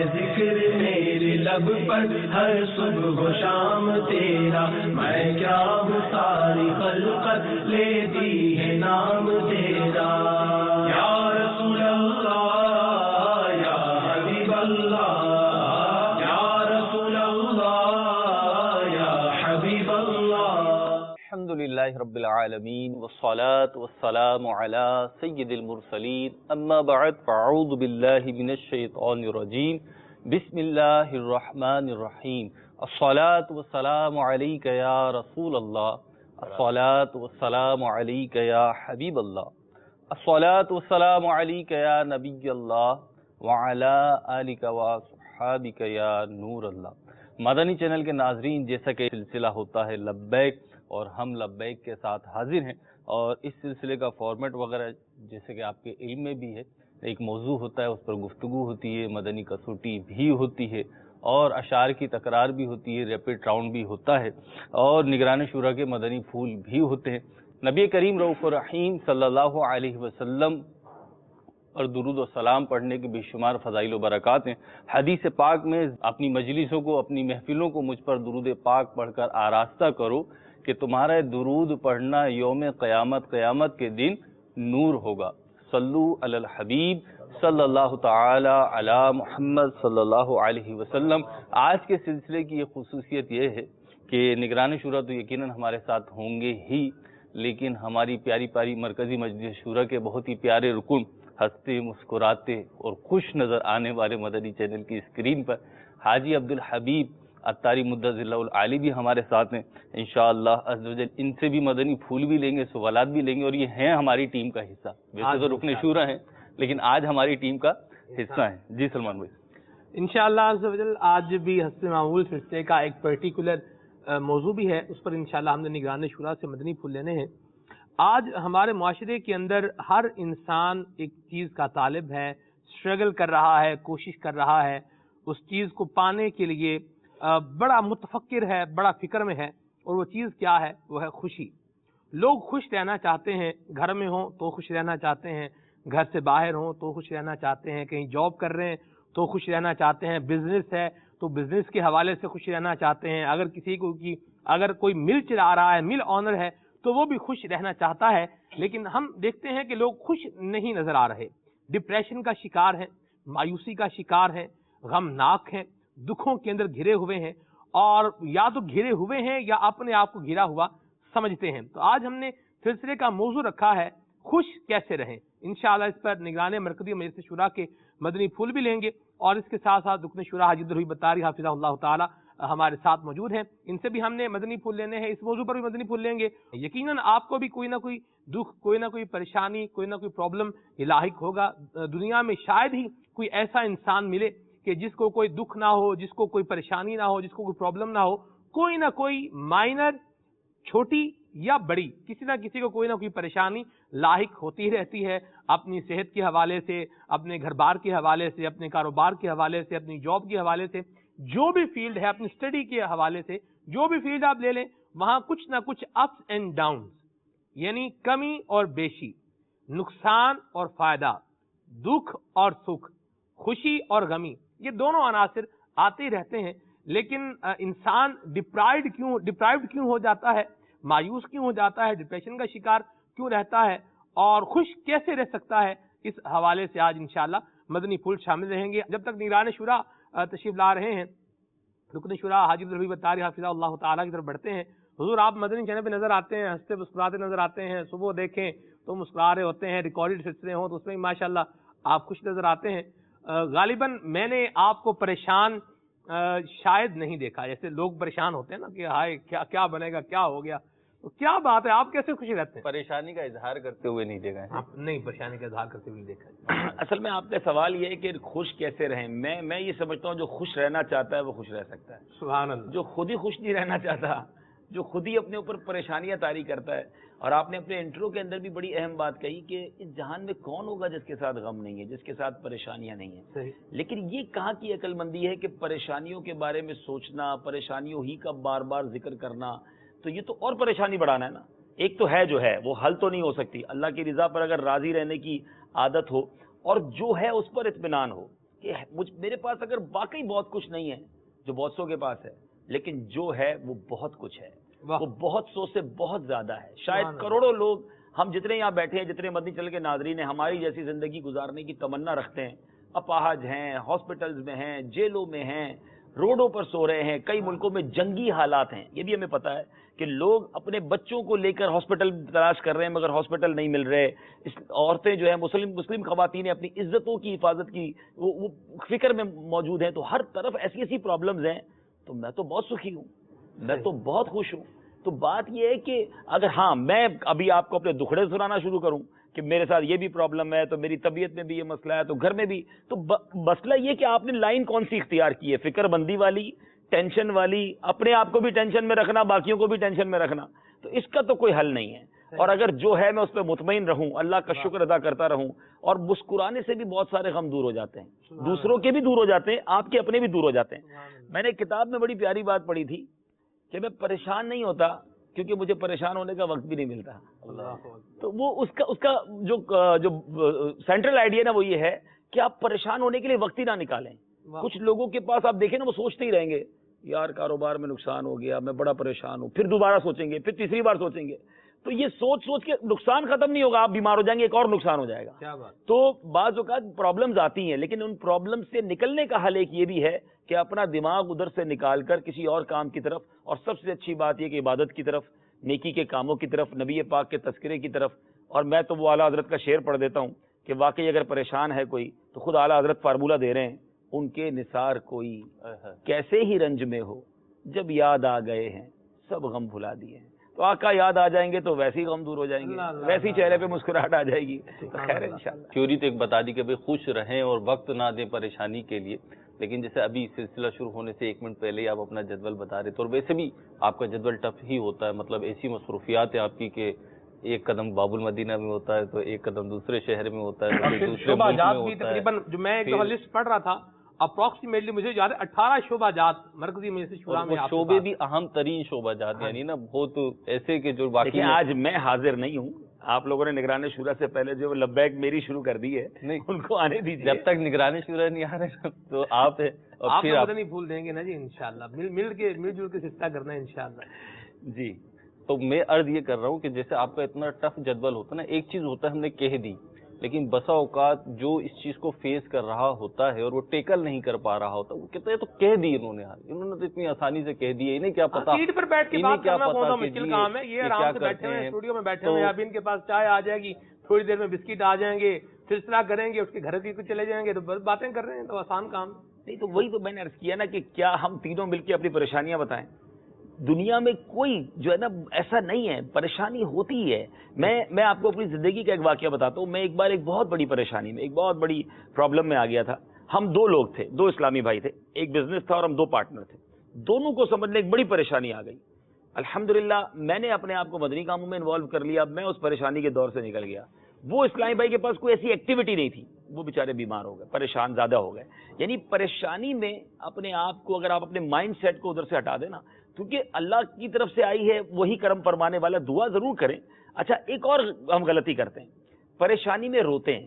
ذکر میرے لب پر ہر صبح و شام تیرا، میں کیا ہوں ساری خلقت لیتی ہے نام تیرا، یا رسول اللہ یا حبیب اللہ، یا رسول اللہ یا حبیب اللہ۔ الحمدللہ رب العالمین والصلاة والسلام علی سید المرسلین، اما بعد فاعوذ باللہ من الشیطان الرجیم، بسم اللہ الرحمن الرحیم، الصلاة والسلام علیک یا رسول اللہ، الصلاة والسلام علیک یا حبیب اللہ، الصلاة والسلام علیک یا نبی اللہ وعلی آلک وصحابک یا نور اللہ۔ مدنی چینل کے ناظرین، جیسا کہ سلسلہ ہوتا ہے لبیک، اور ہم لبیک کے ساتھ حاضر ہیں، اور اس سلسلے کا فارمیٹ وغیرہ جیسے کہ آپ کے علم میں بھی ہے، ایک موضوع ہوتا ہے، اس پر گفتگو ہوتی ہے، مدنی کسوٹی بھی ہوتی ہے، اور اشعار کی تکرار بھی ہوتی ہے، ریپڈ راؤنڈ بھی ہوتا ہے، اور نگران شورا کے مدنی پھول بھی ہوتے ہیں۔ نبی کریم رؤوف الرحیم صلی اللہ علیہ وسلم اور درود و سلام پڑھنے کے بے شمار فضائل و برکات ہیں۔ حدیث پاک میں اپنی مجلسوں کو، اپنی محفلوں کو مجھ پر درود پاک پڑھ کر آراستہ کرو کہ تمہارا درود پڑھنا یوم قیامت کے دن نور ہوگا۔ صلو علی الحبیب صلی اللہ تعالی علی محمد صلی اللہ علیہ وسلم۔ آج کے سلسلے کی یہ خصوصیت یہ ہے کہ نگران شورا تو یقیناً ہمارے ساتھ ہوں گے ہی، لیکن ہماری پیاری پیاری مرکزی مجلس شورا کے بہت ہی پیارے رکن، ہنستے مسکراتے اور خوش نظر آنے والے مدنی چینل کی اسکرین پر حاجی عبدالحبیب عطاری مدظر اللہ العالی بھی ہمارے ساتھ ہیں۔ انشاءاللہ عز و جل ان سے بھی مدنی پھول بھی لیں گے، سوالات بھی لیں گے، اور یہ ہیں ہماری ٹیم کا حصہ۔ ویسے تو رکن شورا ہیں، لیکن آج ہماری ٹیم کا حصہ ہیں۔ جی سلمان بھائی، انشاءاللہ عز و جل آج بھی حسب معمول سلسلے کا ایک پرٹیکولر موضوع بھی ہے، اس پر انشاءاللہ ہم نے نگران شورا سے مدنی پھول لینے ہیں۔ آج ہمارے معاشرے کے اندر ہر انسان ایک چیز کا طالب ہے، اسٹرگل کر رہا ہے، کوشش کر رہا ہے، اس چیز کو پانے کے لیے بڑا متفکر ہے، بڑا فکر میں ہے، اور وہ چیز کیا ہے؟ وہ ہے خوشی۔ لوگ خوش رہنا چاہتے ہیں، گھر میں ہوں تو خوش رہنا چاہتے ہیں، گھر سے باہر ہوں تو خوش رہنا چاہتے ہیں، کہیں جاب کر رہے ہیں تو خوش رہنا چاہتے ہیں، بزنس ہے تو بزنس کے حوالے سے خوش رہنا چاہتے ہیں، اگر کوئی مل چلا رہا ہے، مل آنر ہے تو وہ بھی خوش رہنا چاہتا ہے۔ لیکن ہم دیکھتے ہیں کہ لوگ خوش نہیں نظر آ رہے، ڈپریشن کا شکار ہیں، مایوسی کا شکار ہیں، غمناک ہیں، دکھوں کے اندر گھرے ہوئے ہیں، اور یا تو گھرے ہوئے ہیں یا اپنے آپ کو گھرا ہوا سمجھتے ہیں۔ تو آج ہم نے سلسلے کا موضوع رکھا ہے خوش کیسے رہیں۔ انشاءاللہ اس پر نگران مرکزی مجلس شورا کے مدنی پھول بھی لیں گے، اور اس کے ساتھ ساتھ رکن شورا حاجی عبدالحبیب عطاری حافظہ اللہ تعالی ہمارے ساتھ موجود ہیں، ان سے بھی ہم نے مدنی پھول لینے ہیں، اس موضوع پر بھی مدنی پھول لیں گے۔ یقیناً آپ کو بھی کوئی نہ کوئی دکھ، کوئی نہ کوئی پریشانی، کوئی نہ کوئی پرابلم یہ لاحق ہوگا۔ دنیا میں شاید ہی کوئی ایسا انسان ملے کہ جس کو کوئی دکھ نہ ہو، جس کو کوئی پریشانی نہ ہو، جس کو کوئی پرابلم نہ ہو۔ کوئی نہ کوئی مائنر، چھوٹی یا بڑی، کسی نہ کسی کو کوئی نہ کوئی پریشانی لاحق ہوتی رہتی ہے، اپنی صحت کے حوالے سے، اپنے گھر بار کے حوالے سے، اپنے کاروبار کے حوالے سے، اپنی جاب کے حوالے سے، جو بھی فیلڈ ہے، اپنی اسٹڈی کے حوالے سے، جو بھی فیلڈ آپ لے لیں، وہاں کچھ نہ کچھ اپس اینڈ ڈاؤنز، یعنی کمی اور بیشی، نقصان اور فائدہ، دکھ اور سکھ، خوشی اور غمی، یہ دونوں عناصر آتے ہی رہتے ہیں۔ لیکن انسان ڈپرائیوڈ کیوں ہو جاتا ہے، مایوس کیوں ہو جاتا ہے، ڈپریشن کا شکار کیوں رہتا ہے، اور خوش کیسے رہ سکتا ہے، اس حوالے سے آج انشاءاللہ مدنی پھول شامل رہیں گے۔ جب تک نگران شورا تشریف لا رہے ہیں، رکن شورا حاجی عبدالحبیب عطاری حافظہ اللہ تعالیٰ کی طرف بڑھتے ہیں۔ حضور آپ مدنی چینل پہ نظر آتے ہیں، ہنستے مسکراتے نظر آتے ہیں، صبح دیکھیں تو مسکرا رہے ہوتے ہیں، ریکارڈڈ سلسلے ہوں تو اس میں ماشاءاللہ آپ خوش نظر آتے ہیں۔ غالباً میں نے آپ کو پریشان شاید نہیں دیکھا، جیسے لوگ پریشان ہوتے ہیں نا کہ ہائے کیا بنے گا، کیا ہو گیا، تو کیا بات ہے، آپ کیسے خوش رہتے ہیں؟ پریشانی کا اظہار کرتے ہوئے نہیں دیکھا ہے؟ نہیں، پریشانی کا اظہار کرتے ہوئے نہیں دیکھا۔ اصل میں آپ کا سوال یہ ہے کہ خوش کیسے رہیں۔ میں یہ سمجھتا ہوں جو خوش رہنا چاہتا ہے وہ خوش رہ سکتا ہے۔ سبحان اللہ۔ جو خود ہی خوش نہیں رہنا چاہتا، جو خود ہی اپنے اوپر پریشانیاں طاری کرتا ہے، اور آپ نے اپنے انٹرو کے اندر بھی بڑی اہم بات کہی کہ اس جہان میں کون ہوگا جس کے ساتھ غم نہیں ہے، جس کے ساتھ پریشانیاں نہیں ہیں۔ صحیح۔ لیکن یہ کہاں کی عقل مندی ہے کہ پریشانیوں کے بارے میں سوچنا، پریشانیوں ہی کا بار بار ذکر کرنا، تو یہ تو اور پریشانی بڑھانا ہے نا۔ ایک تو ہے جو ہے وہ حل تو نہیں ہو سکتی، اللہ کی رضا پر اگر راضی رہنے کی عادت ہو اور جو ہے اس پر اطمینان ہو، کہ میرے پاس اگر واقعی بہت کچھ نہیں ہے جو بہت سو کے پاس ہے، لیکن جو ہے وہ بہت کچھ ہے، وہ بہت سو سے بہت زیادہ ہے. شاید کروڑوں لوگ ہم جتنے یہاں بیٹھے ہیں، جتنے مدنی چینل کے ناظرین ہیں، ہماری جیسی زندگی گزارنے کی تمنا رکھتے ہیں، اپاہج ہیں، ہاسپٹلز میں ہیں، جیلوں میں ہیں، روڈوں پر سو رہے ہیں، کئی ملکوں میں جنگی حالات ہیں. یہ بھی ہمیں پتا ہے کہ لوگ اپنے بچوں کو لے کر ہاسپٹل تلاش کر رہے ہیں مگر ہاسپٹل نہیں مل رہے. عورتیں جو ہیں مسلم خواتین اپنی عزتوں کی حفاظت کی وہ فکر میں موجود ہیں. تو ہر طرف ایسی ایسی پرابلمز ہیں. تو میں تو بہت سخی ہوں، میں تو بہت خوش ہوں. تو بات یہ ہے کہ اگر ہاں میں ابھی آپ کو اپنے دکھڑے سنانا شروع کروں کہ میرے ساتھ یہ بھی پرابلم ہے، تو میری طبیعت میں بھی یہ مسئلہ ہے، تو گھر میں بھی، تو مسئلہ یہ کہ آپ نے لائن کون سی اختیار کی ہے، فکر بندی والی، ٹینشن والی، اپنے آپ کو بھی ٹینشن میں رکھنا، باقیوں کو بھی ٹینشن میں رکھنا. تو اس کا تو کوئی حل نہیں ہے. اور اگر جو ہے میں اس پہ مطمئن رہوں، اللہ کا شکر ادا کرتا رہوں، اور مسکرانے سے بھی بہت سارے غم دور ہو جاتے ہیں، دوسروں کے بھی دور ہو جاتے ہیں، آپ کے اپنے بھی دور ہو جاتے ہیں. میں نے ایک کتاب میں بڑی پیاری بات پڑھی تھی کہ میں پریشان نہیں ہوتا کیونکہ مجھے پریشان ہونے کا وقت بھی نہیں ملتا. تو وہ اس کا جو سینٹرل آئیڈیا نا وہ یہ ہے کہ آپ پریشان ہونے کے لیے وقت ہی نہ نکالیں. کچھ لوگوں کے پاس آپ دیکھیں نا، وہ سوچتے ہی رہیں گے یار کاروبار میں نقصان ہو گیا، میں بڑا پریشان ہوں، پھر دوبارہ سوچیں گے، پھر تیسری بار سوچیں گے. تو یہ سوچ کے نقصان ختم نہیں ہوگا، آپ بیمار ہو جائیں گے، ایک اور نقصان ہو جائے گا. تو بعض اوقات پرابلمز آتی ہیں، لیکن ان پرابلمز سے نکلنے کا حل ایک یہ بھی ہے کہ اپنا دماغ ادھر سے نکال کر کسی اور کام کی طرف، اور سب سے اچھی بات یہ کہ عبادت کی طرف، نیکی کے کاموں کی طرف، نبی پاک کے تذکرے کی طرف. اور میں تو وہ اعلیٰ حضرت کا شعر پڑھ دیتا ہوں کہ واقعی اگر پریشان ہے کوئی تو خود اعلیٰ حضرت فارمولہ دے رہے ہیں، ان کے نثار کوئی کیسے ہی رنج میں ہو، جب یاد آ گئے ہیں سب غم بھلا دیے ہیں. تو آقا یاد آ جائیں گے تو ویسے ہی غم دور ہو جائیں گے، ویسے ہی چہرے پہ مسکراہٹ آ جائے گی. خیر انشاءاللہ. تھیوری تو ایک بتا دی کہ بھائی خوش رہیں اور وقت نہ دیں پریشانی کے لیے، لیکن جیسے ابھی سلسلہ شروع ہونے سے 1 منٹ پہلے ہی آپ اپنا جدول بتا رہے تھے، اور ویسے بھی آپ کا جدول ٹف ہی ہوتا ہے، مطلب ایسی مصروفیات ہیں آپ کی کہ ایک قدم باب المدینہ میں ہوتا ہے تو ایک قدم دوسرے شہر میں ہوتا ہے، تو دوسرے ملک میں ہوتا ہے. تقریباً جو میں ایک لسٹ پڑھ رہا تھا اپروکسیمیٹلی مجھے یاد ہے 18 شعبہ جات مرکزی مجلس شورا میں، شعبے بھی اہم ترین شعبہ جات، یعنی نا بہت ایسے کہ جو باقی. آج میں حاضر نہیں ہوں، آپ لوگوں نے نگران شورا سے پہلے جو لبیک میری شروع کر دی ہے، نہیں ان کو آنے دیجیے. جب تک نگران شورا نہیں آ رہے تو آپ پھر آپ نہیں بھول دیں گے نا جی انشاءاللہ. مل جل کے سلسلہ کرنا ہے انشاءاللہ. جی تو میں عرض یہ کر رہا ہوں کہ جیسے آپ کا اتنا ٹف جدول ہوتا ہے نا، ایک چیز ہوتا ہے ہم نے کہہ دی، لیکن بسا اوقات جو اس چیز کو فیس کر رہا ہوتا ہے اور وہ ٹیکل نہیں کر پا رہا ہوتا، وہ کہتے ہیں تو کہہ دی انہوں نے تو اتنی آسانی سے کہہ دی، انہیں کیا پتا، سیٹ پر بیٹھ کے بات کرنا بہت مشکل کام ہے. یہ آرام سے بیٹھے ہوئے اسٹوڈیو میں بیٹھے ہوئے، اب ان کے پاس چائے آ جائے گی، تھوڑی دیر میں بسکٹ آ جائیں گے، سلسلہ کریں گے، اس کے گھر کی چلے جائیں گے، تو بس باتیں کر رہے ہیں، تو آسان کام نہیں. تو وہی تو میں نے عرض کیا نا کہ کیا ہم تینوں مل کے اپنی پریشانیاں بتائیں. دنیا میں کوئی جو ہے نا ایسا نہیں ہے، پریشانی ہوتی ہے. میں آپ کو اپنی زندگی کا ایک واقعہ بتاتا ہوں. میں ایک بار ایک بہت بڑی پریشانی میں، ایک بہت بڑی پرابلم میں آ گیا تھا. ہم 2 لوگ تھے، 2 اسلامی بھائی تھے، ایک بزنس تھا اور ہم 2 پارٹنر تھے. دونوں کو سمجھنے ایک بڑی پریشانی آ گئی. الحمدللہ میں نے اپنے آپ کو مدنی کاموں میں انوالو کر لیا. میں اس پریشانی کے دور سے نکل گیا. وہ اسلامی بھائی کے پاس کوئی ایسی ایکٹیویٹی نہیں تھی، وہ بیچارے بیمار ہو گئے، پریشان زیادہ ہو گئے. یعنی پریشانی میں اپنے آپ کو، اگر آپ اپنے مائنڈ سیٹ کو ادھر سے ہٹا دیں نا، کیونکہ اللہ کی طرف سے آئی ہے، وہی کرم فرمانے والا، دعا ضرور کریں. اچھا ایک اور ہم غلطی کرتے ہیں، پریشانی میں روتے ہیں،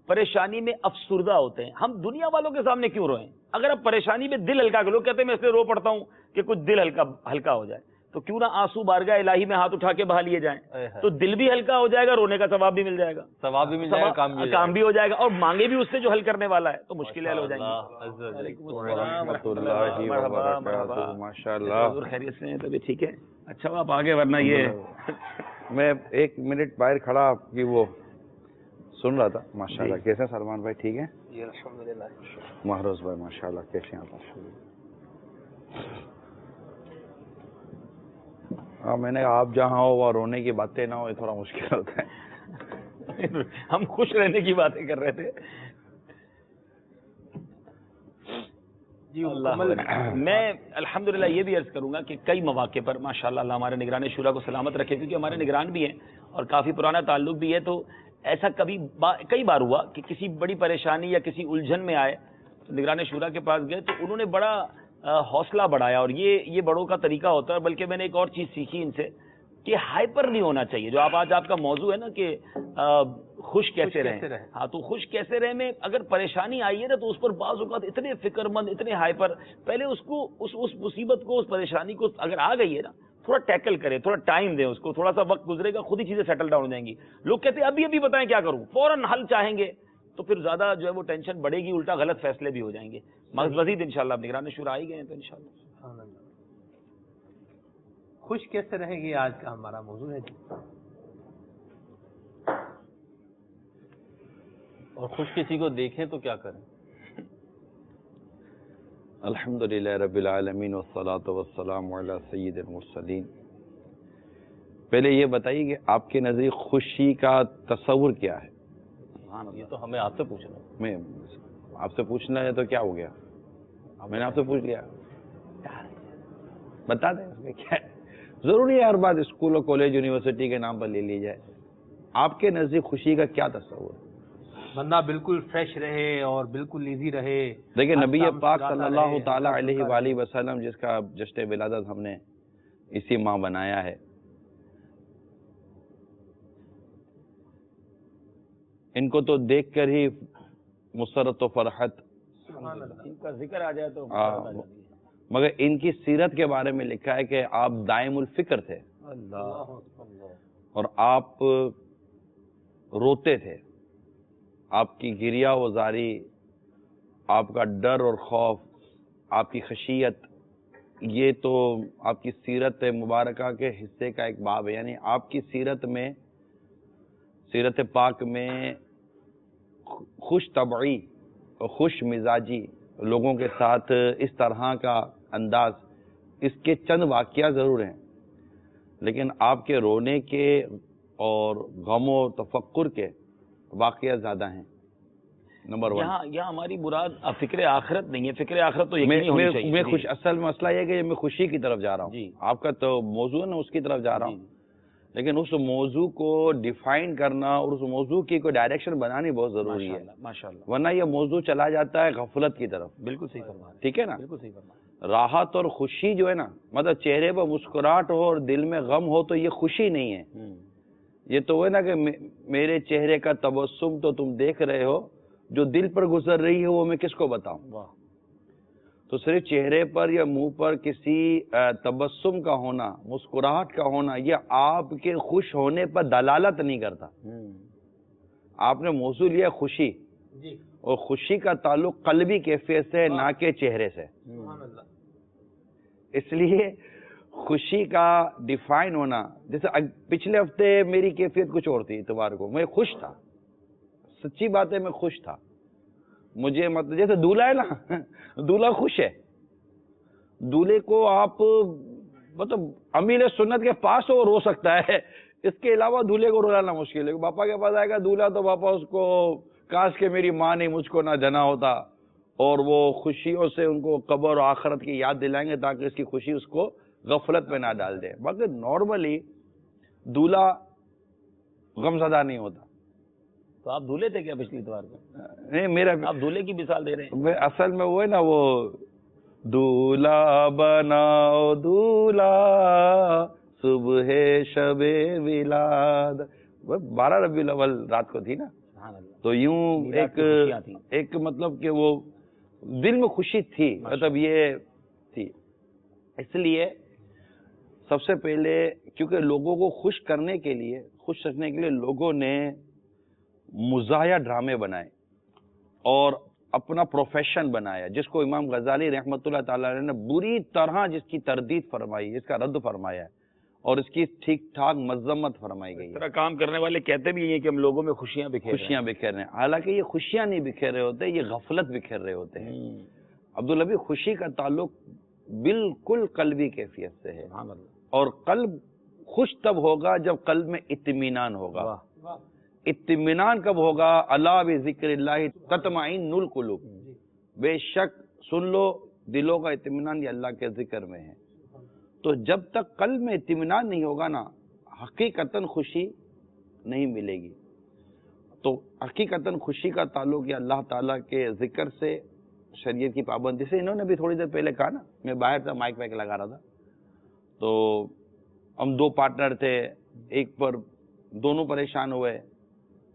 پریشانی میں افسردہ ہوتے ہیں. ہم دنیا والوں کے سامنے کیوں روئیں؟ اگر آپ پریشانی میں دل ہلکا، لوگ کہتے ہیں میں اس لیے رو پڑتا ہوں کہ کچھ دل ہلکا ہو جائے، تو کیوں نہ آنسو بارگاہ الہی میں ہاتھ اٹھا کے بہا لیے جائیں، تو دل بھی ہلکا ہو جائے گا، رونے کا ثواب بھی مل جائے گا، ثواب بھی مل جائے گا، کام بھی ہو جائے گا، اور مانگے بھی اس سے جو حل کرنے والا ہے، تو مشکلیں حل ہو جائیں گی. ماشاءاللہ خیریت سے ہیں؟ طبیعت ٹھیک ہے؟ اچھا آپ آگے، ورنہ یہ میں 1 منٹ باہر کھڑا آپ کی وہ سن رہا تھا. ماشاءاللہ کیسے ہیں سلمان بھائی؟ ٹھیک ہے جی الحمدللہ. محروز بھائی ماشاءاللہ کیسے ہیں آپ؟ ہاں میں نے کہا آپ جہاں ہو وہاں رونے کی باتیں نہ ہو، یہ تھوڑا مشکل ہوتا ہے. ہم خوش رہنے کی باتیں کر رہے تھے. جی میں الحمدللہ یہ بھی عرض کروں گا کہ کئی مواقع پر ماشاءاللہ اللہ ہمارے نگران شورا کو سلامت رکھے، کیونکہ ہمارے نگران بھی ہیں اور کافی پرانا تعلق بھی ہے. تو ایسا کئی بار ہوا کہ کسی بڑی پریشانی یا کسی الجھن میں آئے تو نگران شورا کے پاس گئے، تو انہوں نے بڑا حوصلہ بڑھایا. اور یہ بڑوں کا طریقہ ہوتا ہے. بلکہ میں نے ایک اور چیز سیکھی ان سے کہ ہائپر نہیں ہونا چاہیے. جو آپ کا موضوع ہے نا کہ خوش کیسے رہیں. ہاں تو خوش کیسے رہیں میں اگر پریشانی آئی ہے نا تو اس پر بعض اوقات اتنے فکر مند اتنے ہائپر، پہلے اس کو اس مصیبت کو اس پریشانی کو اگر آ گئی ہے نا تھوڑا ٹیکل کریں، تھوڑا ٹائم دیں اس کو، تھوڑا سا وقت گزرے گا خود ہی چیزیں سیٹل ڈاؤن ہو جائیں گی. لوگ کہتے ہیں ابھی بتائیں کیا کروں، فوراً حل چاہیں گے تو پھر زیادہ جو ہے وہ ٹینشن بڑھے گی، الٹا غلط فیصلے بھی ہو جائیں گے. مزید انشاءاللہ اب نگران شورا آ ہی گئے ہیں تو انشاءاللہ. خوش کیسے رہیں گے آج کا ہمارا موضوع ہے جی. اور خوش کسی کو دیکھیں تو کیا کریں؟ الحمدللہ رب العالمین والصلاة والسلام علی سید المرسلین. پہلے یہ بتائیے کہ آپ کے نزدیک خوشی کا تصور کیا ہے؟ یہ تو ہمیں آپ سے پوچھنا ہے. میں آپ سے پوچھنا ہے تو کیا ہو گیا، میں نے آپ سے پوچھ لیا، بتا دیں اس میں کیا ہے. ضروری ہے ہر بات اسکول اور کالج یونیورسٹی کے نام پر لے لی جائے. آپ کے نزدیک خوشی کا کیا تصور ہے؟ بندہ بالکل فریش رہے اور بالکل ایزی رہے. دیکھیں نبی پاک صلی اللہ تعالی علیہ وآلہ وسلم جس کا جشن ولادت ہم نے اسی ماہ بنایا ہے، ان کو تو دیکھ کر ہی مسرت و فرحت ان کا ذکر آ جائے تو مگر ان کی سیرت کے بارے میں لکھا ہے کہ آپ دائم الفکر تھے اور آپ روتے تھے. آپ کی گریہ وزاری، آپ کا ڈر اور خوف، آپ کی خشیت، یہ تو آپ کی سیرت مبارکہ کے حصے کا ایک باب ہے. یعنی آپ کی سیرت میں، سیرت پاک میں خوش طبعی اور خوش مزاجی لوگوں کے ساتھ اس طرح کا انداز، اس کے چند واقعہ ضرور ہیں، لیکن آپ کے رونے کے اور غم و تفکر کے واقعہ زیادہ ہیں. نمبر 1 یہاں ہماری مراد فکر آخرت نہیں ہے، فکر آخرت تو یقینی ہونی چاہیے. میں خوش، اصل مسئلہ یہ ہے کہ میں خوشی کی طرف جا رہا ہوں. جی آپ کا تو موضوع ہے نا، اس کی طرف جا رہا ہوں. لیکن اس موضوع کو ڈیفائن کرنا اور اس موضوع کی کوئی ڈائریکشن بنانی بہت ضروری ہے، ماشاءاللہ، ورنہ یہ موضوع چلا جاتا ہے غفلت کی طرف. بالکل صحیح فرما. ٹھیک ہے نا. بالکل صحیح فرما. راحت اور خوشی جو ہے نا، مطلب چہرے پر مسکراہٹ ہو اور دل میں غم ہو تو یہ خوشی نہیں ہے. یہ تو ہے نا کہ میرے چہرے کا تبسم تو تم دیکھ رہے ہو، جو دل پر گزر رہی ہے وہ میں کس کو بتاؤں. تو صرف چہرے پر یا منہ پر کسی تبسم کا ہونا، مسکراہٹ کا ہونا، یہ آپ کے خوش ہونے پر دلالت نہیں کرتا. آپ نے موضوع لیا خوشی، اور خوشی کا تعلق قلبی کیفیت سے نہ کہ چہرے سے. اس لیے خوشی کا ڈیفائن ہونا، جیسے پچھلے ہفتے میری کیفیت کچھ اور تھی، اتوار کو میں خوش تھا، سچی بات ہے میں خوش تھا. مجھے مطلب جیسے دولہا ہے نا، دولہا خوش ہے، دولہے کو آپ مطلب امیر سنت کے پاس ہو رو سکتا ہے، اس کے علاوہ دولہے کو رولانا مشکل ہے. باپا کے پاس آئے گا دولہا تو باپا اس کو کاش کہ میری ماں نے مجھ کو نہ جنا ہوتا، اور وہ خوشیوں سے ان کو قبر و آخرت کی یاد دلائیں گے تاکہ اس کی خوشی اس کو غفلت میں نہ ڈال دے. باقی نارملی دولہا غمزدہ نہیں ہوتا. تو آپ دولہے تھے کیا پچھلی اتوار کو؟ نہیں، میرا آپ دولہے کی مثال دے رہے ہیں. میں اصل میں وہ ہے نا، وہ دولہا بناؤ دولہا صبح شب ولاد، 12 ربیع الاول رات کو تھی نا. تو یوں ایک مطلب کہ وہ دل میں خوشی تھی، مطلب یہ تھی. اس لیے سب سے پہلے کیونکہ لوگوں کو خوش کرنے کے لیے، خوش رکھنے کے لیے لوگوں نے مزاحیہ ڈرامے بنائے اور اپنا پروفیشن بنایا، جس کو امام غزالی رحمۃ اللہ تعالی نے بری طرح جس کی تردید فرمائی، اس کا رد فرمایا ہے اور اس کی ٹھیک ٹھاک مذمت فرمائی گئی ہے. اس طرح کام کرنے والے کہتے بھی ہیں کہ ہم لوگوں میں خوشیاں بکھیر رہے ہیں، حالانکہ یہ خوشیاں نہیں بکھیر رہے ہوتے، یہ غفلت بکھیر رہے ہوتے ہیں. عبداللبی، خوشی کا تعلق بالکل قلبی کیفیت سے ہے، اور قلب خوش تب ہوگا جب قلب میں اطمینان ہوگا. اطمینان کب ہوگا؟ الا بذکر اللہ تطمئن القلوب. بے شک سن لو، دلوں کا اطمینان یہ اللہ کے ذکر میں ہے. تو جب تک قلب میں اطمینان نہیں ہوگا نا، حقیقتاً خوشی نہیں ملے گی. تو حقیقتاً خوشی کا تعلق یہ اللہ تعالیٰ کے ذکر سے، شریعت کی پابندی سے. انہوں نے بھی تھوڑی دیر پہلے کہا نا، میں باہر تھا، مائک وائک لگا رہا تھا، تو ہم 2 پارٹنر تھے، ایک پر دونوں پریشان ہوئے،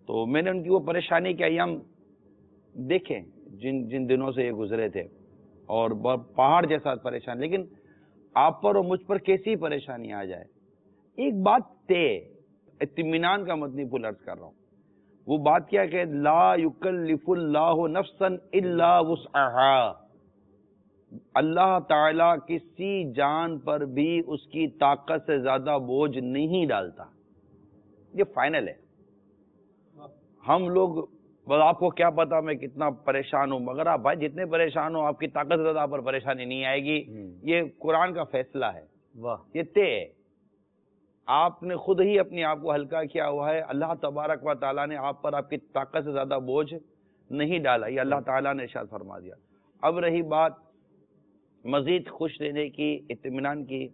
تو میں نے ان کی وہ پریشانی کے ایام دیکھیں جن دنوں سے یہ گزرے تھے، اور پہاڑ جیسا پریشان، لیکن آپ پر اور مجھ پر کیسی پریشانی آ جائے، ایک بات طے، اطمینان کا مدنی پھول عرض کر رہا ہوں، وہ بات کیا کہ لا یکلف اللہ نفسا الا وسعها، اللہ تعالیٰ کسی جان پر بھی اس کی طاقت سے زیادہ بوجھ نہیں ڈالتا، یہ فائنل ہے۔ ہم لوگ بس آپ کو کیا پتا میں کتنا پریشان ہوں، مگر آپ بھائی جتنے پریشان ہو آپ کی طاقت سے زیادہ آپ پر پریشانی نہیں آئے گی، یہ قرآن کا فیصلہ ہے، یہ طے ہے، آپ نے خود ہی اپنے آپ کو ہلکا کیا ہوا ہے، اللہ تبارک و تعالیٰ نے آپ پر آپ کی طاقت سے زیادہ بوجھ نہیں ڈالا، یہ اللہ تعالیٰ نے ارشاد فرما دیا۔ اب رہی بات مزید خوش رہنے کی، اطمینان کی،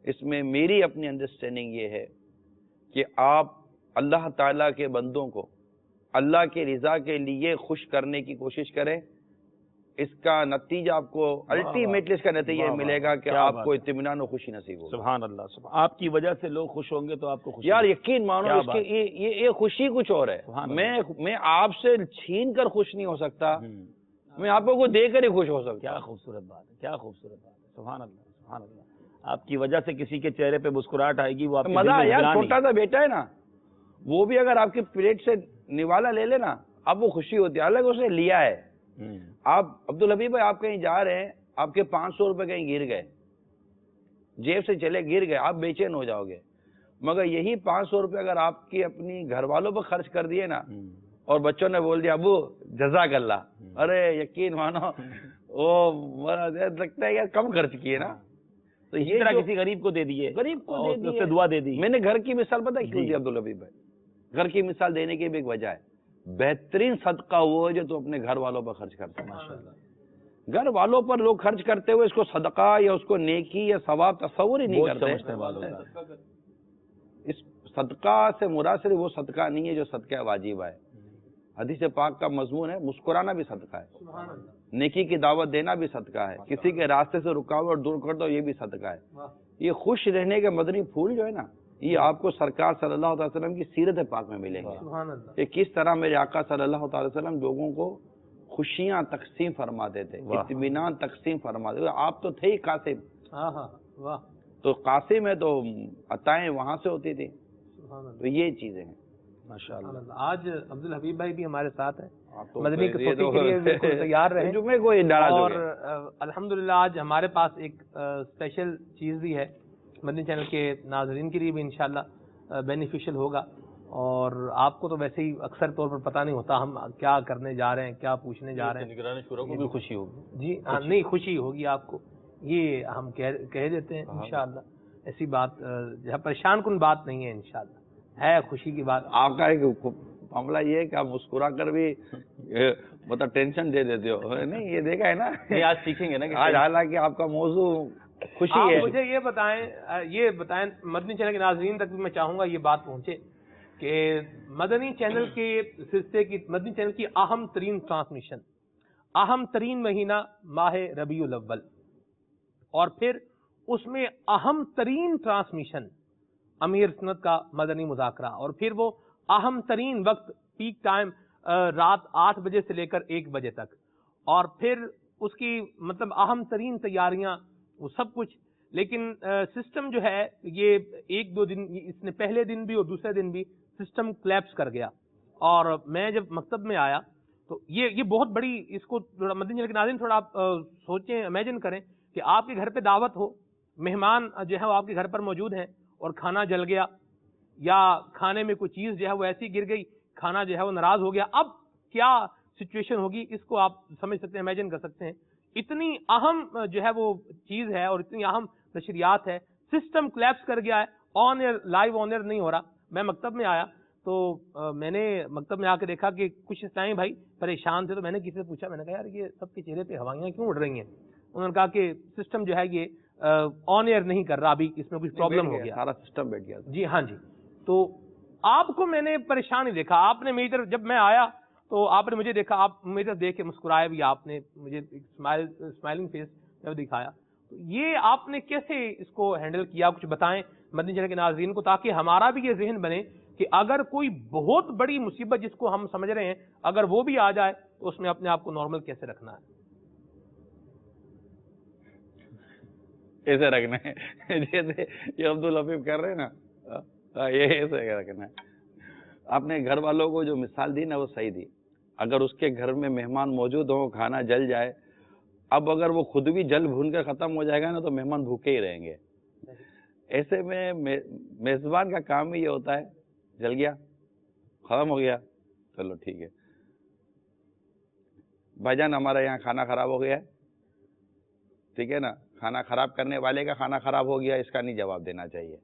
اس میں میری اپنی انڈرسٹینڈنگ یہ ہے کہ آپ اللہ تعالیٰ کے بندوں کو اللہ کے رضا کے لیے خوش کرنے کی کوشش کریں، اس کا نتیجہ آپ کو الٹیمیٹلی اس کا نتیجہ ملے گا کہ آپ کو اطمینان و خوشی نصیب ہوگی۔ سبحان اللہ، سبحان، آپ کی وجہ سے لوگ خوش ہوں گے تو آپ کو خوشی، یار یقین مانو اس کے یہ خوشی کچھ اور ہے، میں آپ سے چھین کر خوش نہیں ہو سکتا، میں آپ کو دے کر ہی خوش ہو سکتا۔ کیا خوبصورت بات ہے، کیا خوبصورت بات ہے، سبحان اللہ، سبحان اللہ۔ آپ کی وجہ سے کسی کے چہرے پہ مسکراہٹ آئے گی، وہ آپ مزہ یار، چھوٹا سا بیٹا ہے نا، وہ بھی اگر آپ کی پلیٹ سے نوالا لے لے نا، آپ وہ خوشی ہوتی ہے، الگ اس نے لیا ہے۔ آپ عبدالحبیب بھائی آپ کہیں جا رہے ہیں، آپ کے 500 روپے کہیں گر گئے، جیب سے چلے گر گئے، آپ بے چین ہو جاؤ گے، مگر یہی 500 روپے اگر آپ کی اپنی گھر والوں پر خرچ کر دیے نا، اور بچوں نے بول دیا ابو جزاک اللہ، ارے یقین مانو وہ لگتا ہے یار کم خرچ کیے نا، تو یہ طرح کسی غریب کو دے دیے، غریب کو دے اس سے دعا دے دی۔ میں نے گھر کی مثال پتہ کیوں دی عبدالحبیب بھائی؟ گھر کی مثال دینے کی بھی ایک وجہ ہے، بہترین صدقہ وہ ہے جو تو اپنے گھر والوں پر خرچ کرتے ہیں۔ گھر والوں پر لوگ خرچ کرتے ہوئے اس کو صدقہ یا اس کو نیکی یا ثواب تصور ہی نہیں کرتے۔ اس صدقہ سے مراد صرف وہ صدقہ نہیں ہے جو صدقہ واجب ہے، حدیث پاک کا مضمون ہے مسکرانا بھی صدقہ ہے، نیکی کی دعوت دینا بھی صدقہ ہے، کسی کے راستے سے رکاوٹ دور کر دو یہ بھی صدقہ ہے۔ یہ خوش رہنے کے مدنی پھول جو ہے نا، یہ آپ کو سرکار صلی اللہ علیہ وسلم کی سیرت پاک میں ملیں گے کہ کس طرح میرے آقا صلی اللہ علیہ وسلم لوگوں کو خوشیاں تقسیم فرماتے تھے، اطمینان تقسیم فرماتے تھے۔ آپ تو تھے ہی قاسم، تو قاسم ہے تو عطائیں وہاں سے ہوتی تھی، تو یہ چیزیں ہیں ماشاءاللہ۔ آج عبدالحبیب بھائی بھی ہمارے ساتھ ہیں، مدنی کسوٹی کے لیے بالکل تیار رہے، جمعے کو اور الحمدللہ آج ہمارے پاس ایک اسپیشل چیز بھی ہے، مدنی چینل کے ناظرین کے لیے بھی انشاءاللہ بینیفیشل ہوگا، اور آپ کو تو ویسے ہی اکثر طور پر پتہ نہیں ہوتا ہم کیا کرنے جا رہے ہیں، کیا پوچھنے جا رہے ہیں، نگران شورا کو بھی خوشی ہوگی جی نہیں خوشی ہوگی آپ کو، یہ ہم کہہ دیتے ہیں انشاءاللہ، ایسی بات پریشان کن بات نہیں ہے، انشاءاللہ ہے خوشی کی بات۔ آپ کا ایک معاملہ یہ ہے کہ آپ مسکرا کر بھی مطلب ٹینشن دے دیتے ہو، نہیں یہ دیکھا ہے نا، آج سیکھیں گے نا کہ آج حالانکہ آپ کا موضوع خوشی آپ ہے۔ مجھے یہ بتائیں مدنی چینل کے ناظرین تک بھی میں چاہوں گا یہ بات پہنچے کہ مدنی چینل کے سلسلے کی، مدنی چینل کی اہم ترین ٹرانسمیشن، اہم ترین مہینہ ماہ ربیع الاول، اور پھر اس میں اہم ترین ٹرانسمیشن امیر سنت کا مدنی مذاکرہ، اور پھر وہ اہم ترین وقت پیک ٹائم رات 8 بجے سے لے کر 1 بجے تک، اور پھر اس کی مطلب اہم ترین تیاریاں، وہ سب کچھ، لیکن سسٹم جو ہے یہ 1-2 دن، اس نے پہلے دن بھی اور دوسرے دن بھی سسٹم کلیپس کر گیا، اور میں جب مکتب میں آیا تو یہ بہت بڑی، اس کو تھوڑا مدنی چینل کے ناظرین تھوڑا آپ سوچیں، امیجن کریں کہ آپ کے گھر پہ دعوت ہو، مہمان جو ہے وہ آپ کے گھر پر موجود ہیں، اور کھانا جل گیا، یا کھانے میں کوئی چیز جو ہے وہ ایسی گر گئی، کھانا جو ہے وہ ناراض ہو گیا، اب کیا سچویشن ہوگی، اس کو آپ سمجھ سکتے ہیں، امیجن کر سکتے ہیں۔ اتنی اہم جو ہے وہ چیز ہے اور اتنی اہم نشریات ہے، سسٹم کلیپس کر گیا ہے، آن ایئر، لائیو آن ایئر نہیں ہو رہا۔ میں مکتب میں آیا تو میں نے مکتب میں آ کے دیکھا کہ کچھ اسلامی بھائی پریشان تھے، تو میں نے کسی سے پوچھا، میں نے کہا یار یہ سب کے چہرے پہ ہوائیاں کیوں اڑ رہی ہیں؟ انہوں نے کہا کہ سسٹم جو ہے یہ آن ایئر نہیں کر رہا، ابھی اس میں کچھ پرابلم ہو گیا، سارا سسٹم بیٹھ گیا۔ جی ہاں جی، تو آپ کو میں نے پریشان ہی دیکھا، آپ نے میری طرف، جب میں آیا تو آپ نے مجھے دیکھا، آپ میری طرف دیکھ کے مسکرائے بھی، آپ نے مجھے اسمائلنگ فیس جب دکھایا یہ آپ نے کیسے اس کو ہینڈل کیا، کچھ بتائیں مدنی چینل کے ناظرین کو، تاکہ ہمارا بھی یہ ذہن بنے کہ اگر کوئی بہت بڑی مصیبت جس کو ہم سمجھ رہے ہیں اگر وہ بھی آ جائے تو اس میں اپنے آپ کو نارمل کیسے رکھنا ہے؟ ایسے رکھنا ہے جیسے یہ عبدالحفیظ کر رہے ہیں نا، یہ ایسے رکھنا ہے. آپ نے گھر والوں کو جو مثال دی نا وہ صحیح دی. اگر اس کے گھر میں مہمان موجود ہوں، کھانا جل جائے، اب اگر وہ خود بھی جل بھون کر ختم ہو جائے گا نا تو مہمان بھوکے ہی رہیں گے. ایسے میں میزبان کا کام ہی یہ ہوتا ہے، جل گیا، ختم ہو گیا، چلو ٹھیک ہے بھائی جان ہمارے یہاں کھانا خراب ہو گیا ہے، ٹھیک ہے نا. کھانا خراب کرنے والے کا کھانا خراب ہو گیا اس کا نہیں جواب دینا چاہیے،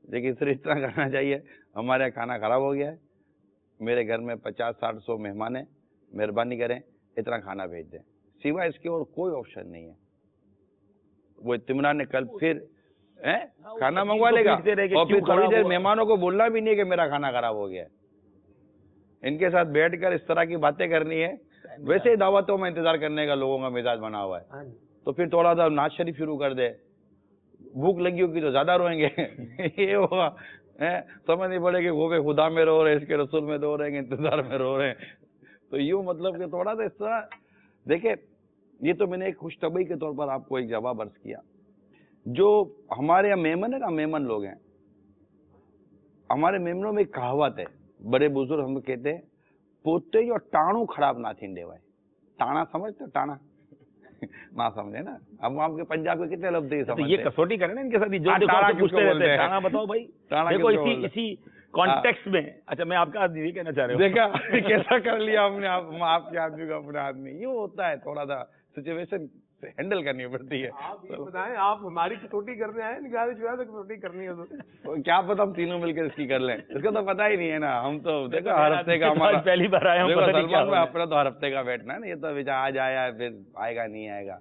لیکن صرف اس طرح کرنا چاہیے ہمارے یہاں کھانا خراب ہو گیا ہے، میرے گھر میں 50-60-100 مہمان ہیں، مہربانی کریں اتنا کھانا بھیج دیں. سوائے اس کے اور کوئی آپشن نہیں ہے. وہ اطمینان نے کل پھر کھانا منگوا لے گا اور پھر تھوڑی دیر مہمانوں کو بولنا بھی نہیں کہ میرا کھانا خراب ہو گیا ہے. ان کے ساتھ بیٹھ کر اس طرح کی باتیں کرنی ہے. ویسے ہی دعوتوں میں انتظار کرنے کا لوگوں کا مزاج بنا ہوا ہے، تو پھر تھوڑا سا ناز شریف شروع کر دے. بھوک لگی ہوگی تو زیادہ روئیں گے یہ ہوگا، سمجھ نہیں پڑے کہ وہ کہ خدا میں رو رہے ہیں، اس کے رسول میں رو رہے ہیں، انتظار میں رو رہے ہیں. تو یوں مطلب کہ تھوڑا سا اس طرح دیکھیں. یہ تو میں نے ایک خوش طبعی کے طور پر آپ کو ایک جواب عرض کیا. جو ہمارے یہاں میمن ہے نا، میمن لوگ ہیں، ہمارے میمنوں میں ایک کہاوت ہے، بڑے بزرگ ہم کہتے ہیں پوتے جو ٹانو خراب نہ تھینڈے بھائی. ٹانا سمجھتے ٹانا نہ سمجھے نا. اب آپ کے پنجاب کے کتنے لفظ یہ کسوٹی کریں نا ان کے ساتھ، جو پوچھتے رہتے ہیں ٹانا بتاؤ بھائی. دیکھو اسی کانٹیکسٹ میں، اچھا میں آپ کا آدمی بھی کہنا چاہ رہا ہوں، دیکھا کیسا کر لیا ہم نے، آپ کے آدمی کو اپنے آدمی. یوں ہوتا ہے، تھوڑا سا سچویشن ہینڈل کرنی پڑتی ہے. آپ یہ بتائیں، آپ ہماری کسوٹی کرنے آئے نگرانی شورا سے کسوٹی کرنی ہے تو کیا پتہ ہم تینوں مل کر اس کی کر لیں، اس کا تو پتہ ہی نہیں ہے نا. ہم تو دیکھو ہر ہفتے کا ہمارا پہلی بار آیا ہوں، سلمان میں اپنا تو ہر ہفتے کا بیٹھنا ہے نا. یہ تو آج آیا ہے پھر آئے گا نہیں آئے گا.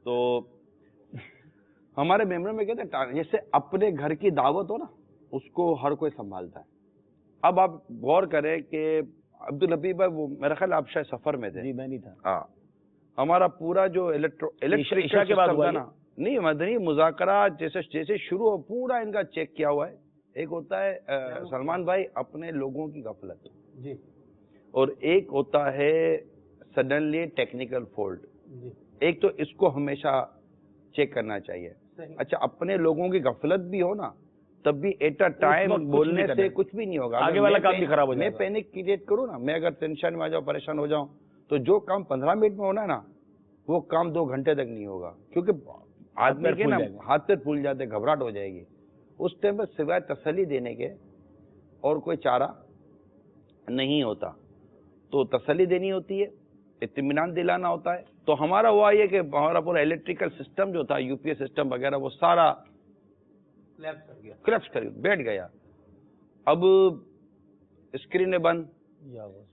تو ہمارے میمبر میں کہتے ہیں جیسے اپنے گھر کی دعوت ہو نا اس کو ہر کوئی سنبھالتا ہے. اب آپ غور کریں کہ عبدالحفیظ بھائی وہ میرا خیال آپ شاید سفر میں تھے. جی میں نہیں تھا. ہاں ہمارا پورا جو الیکٹرک کے بعد نا، نہیں مدنی مذاکرات جیسے شروع ہو پورا ان کا چیک کیا ہوا ہے. ایک ہوتا ہے سلمان بھائی اپنے لوگوں کی غفلت جی، اور ایک ہوتا ہے سڈنلی ٹیکنیکل فالٹ. جی ایک تو اس کو ہمیشہ چیک کرنا چاہیے. اچھا اپنے لوگوں کی غفلت بھی ہو نا تب بھی ایٹ اے ٹائم بولنے سے کچھ بھی نہیں ہوگا. آگے والا کام بھی خراب ہو جائے میں پینک کریٹ کروں نا، میں اگر ٹینشن میں آ جاؤں، پریشان ہو جاؤں، تو جو کام 15 منٹ میں ہونا ہے نا وہ کام 2 گھنٹے تک نہیں ہوگا، کیونکہ آدمی کے نا ہاتھ پیر پھول جاتے، گھبراہٹ ہو جائے گی. اس ٹائم پر سوائے تسلی دینے کے اور کوئی چارہ نہیں ہوتا. تو تسلی دینی ہوتی ہے، اطمینان دلانا ہوتا ہے. تو ہمارا ہوا یہ کہ ہمارا پورا الیکٹریکل سسٹم جو تھا، یو پی ایس سسٹم وغیرہ، وہ سارا کلیپس کر بیٹھ گیا. اب اسکرینیں بند،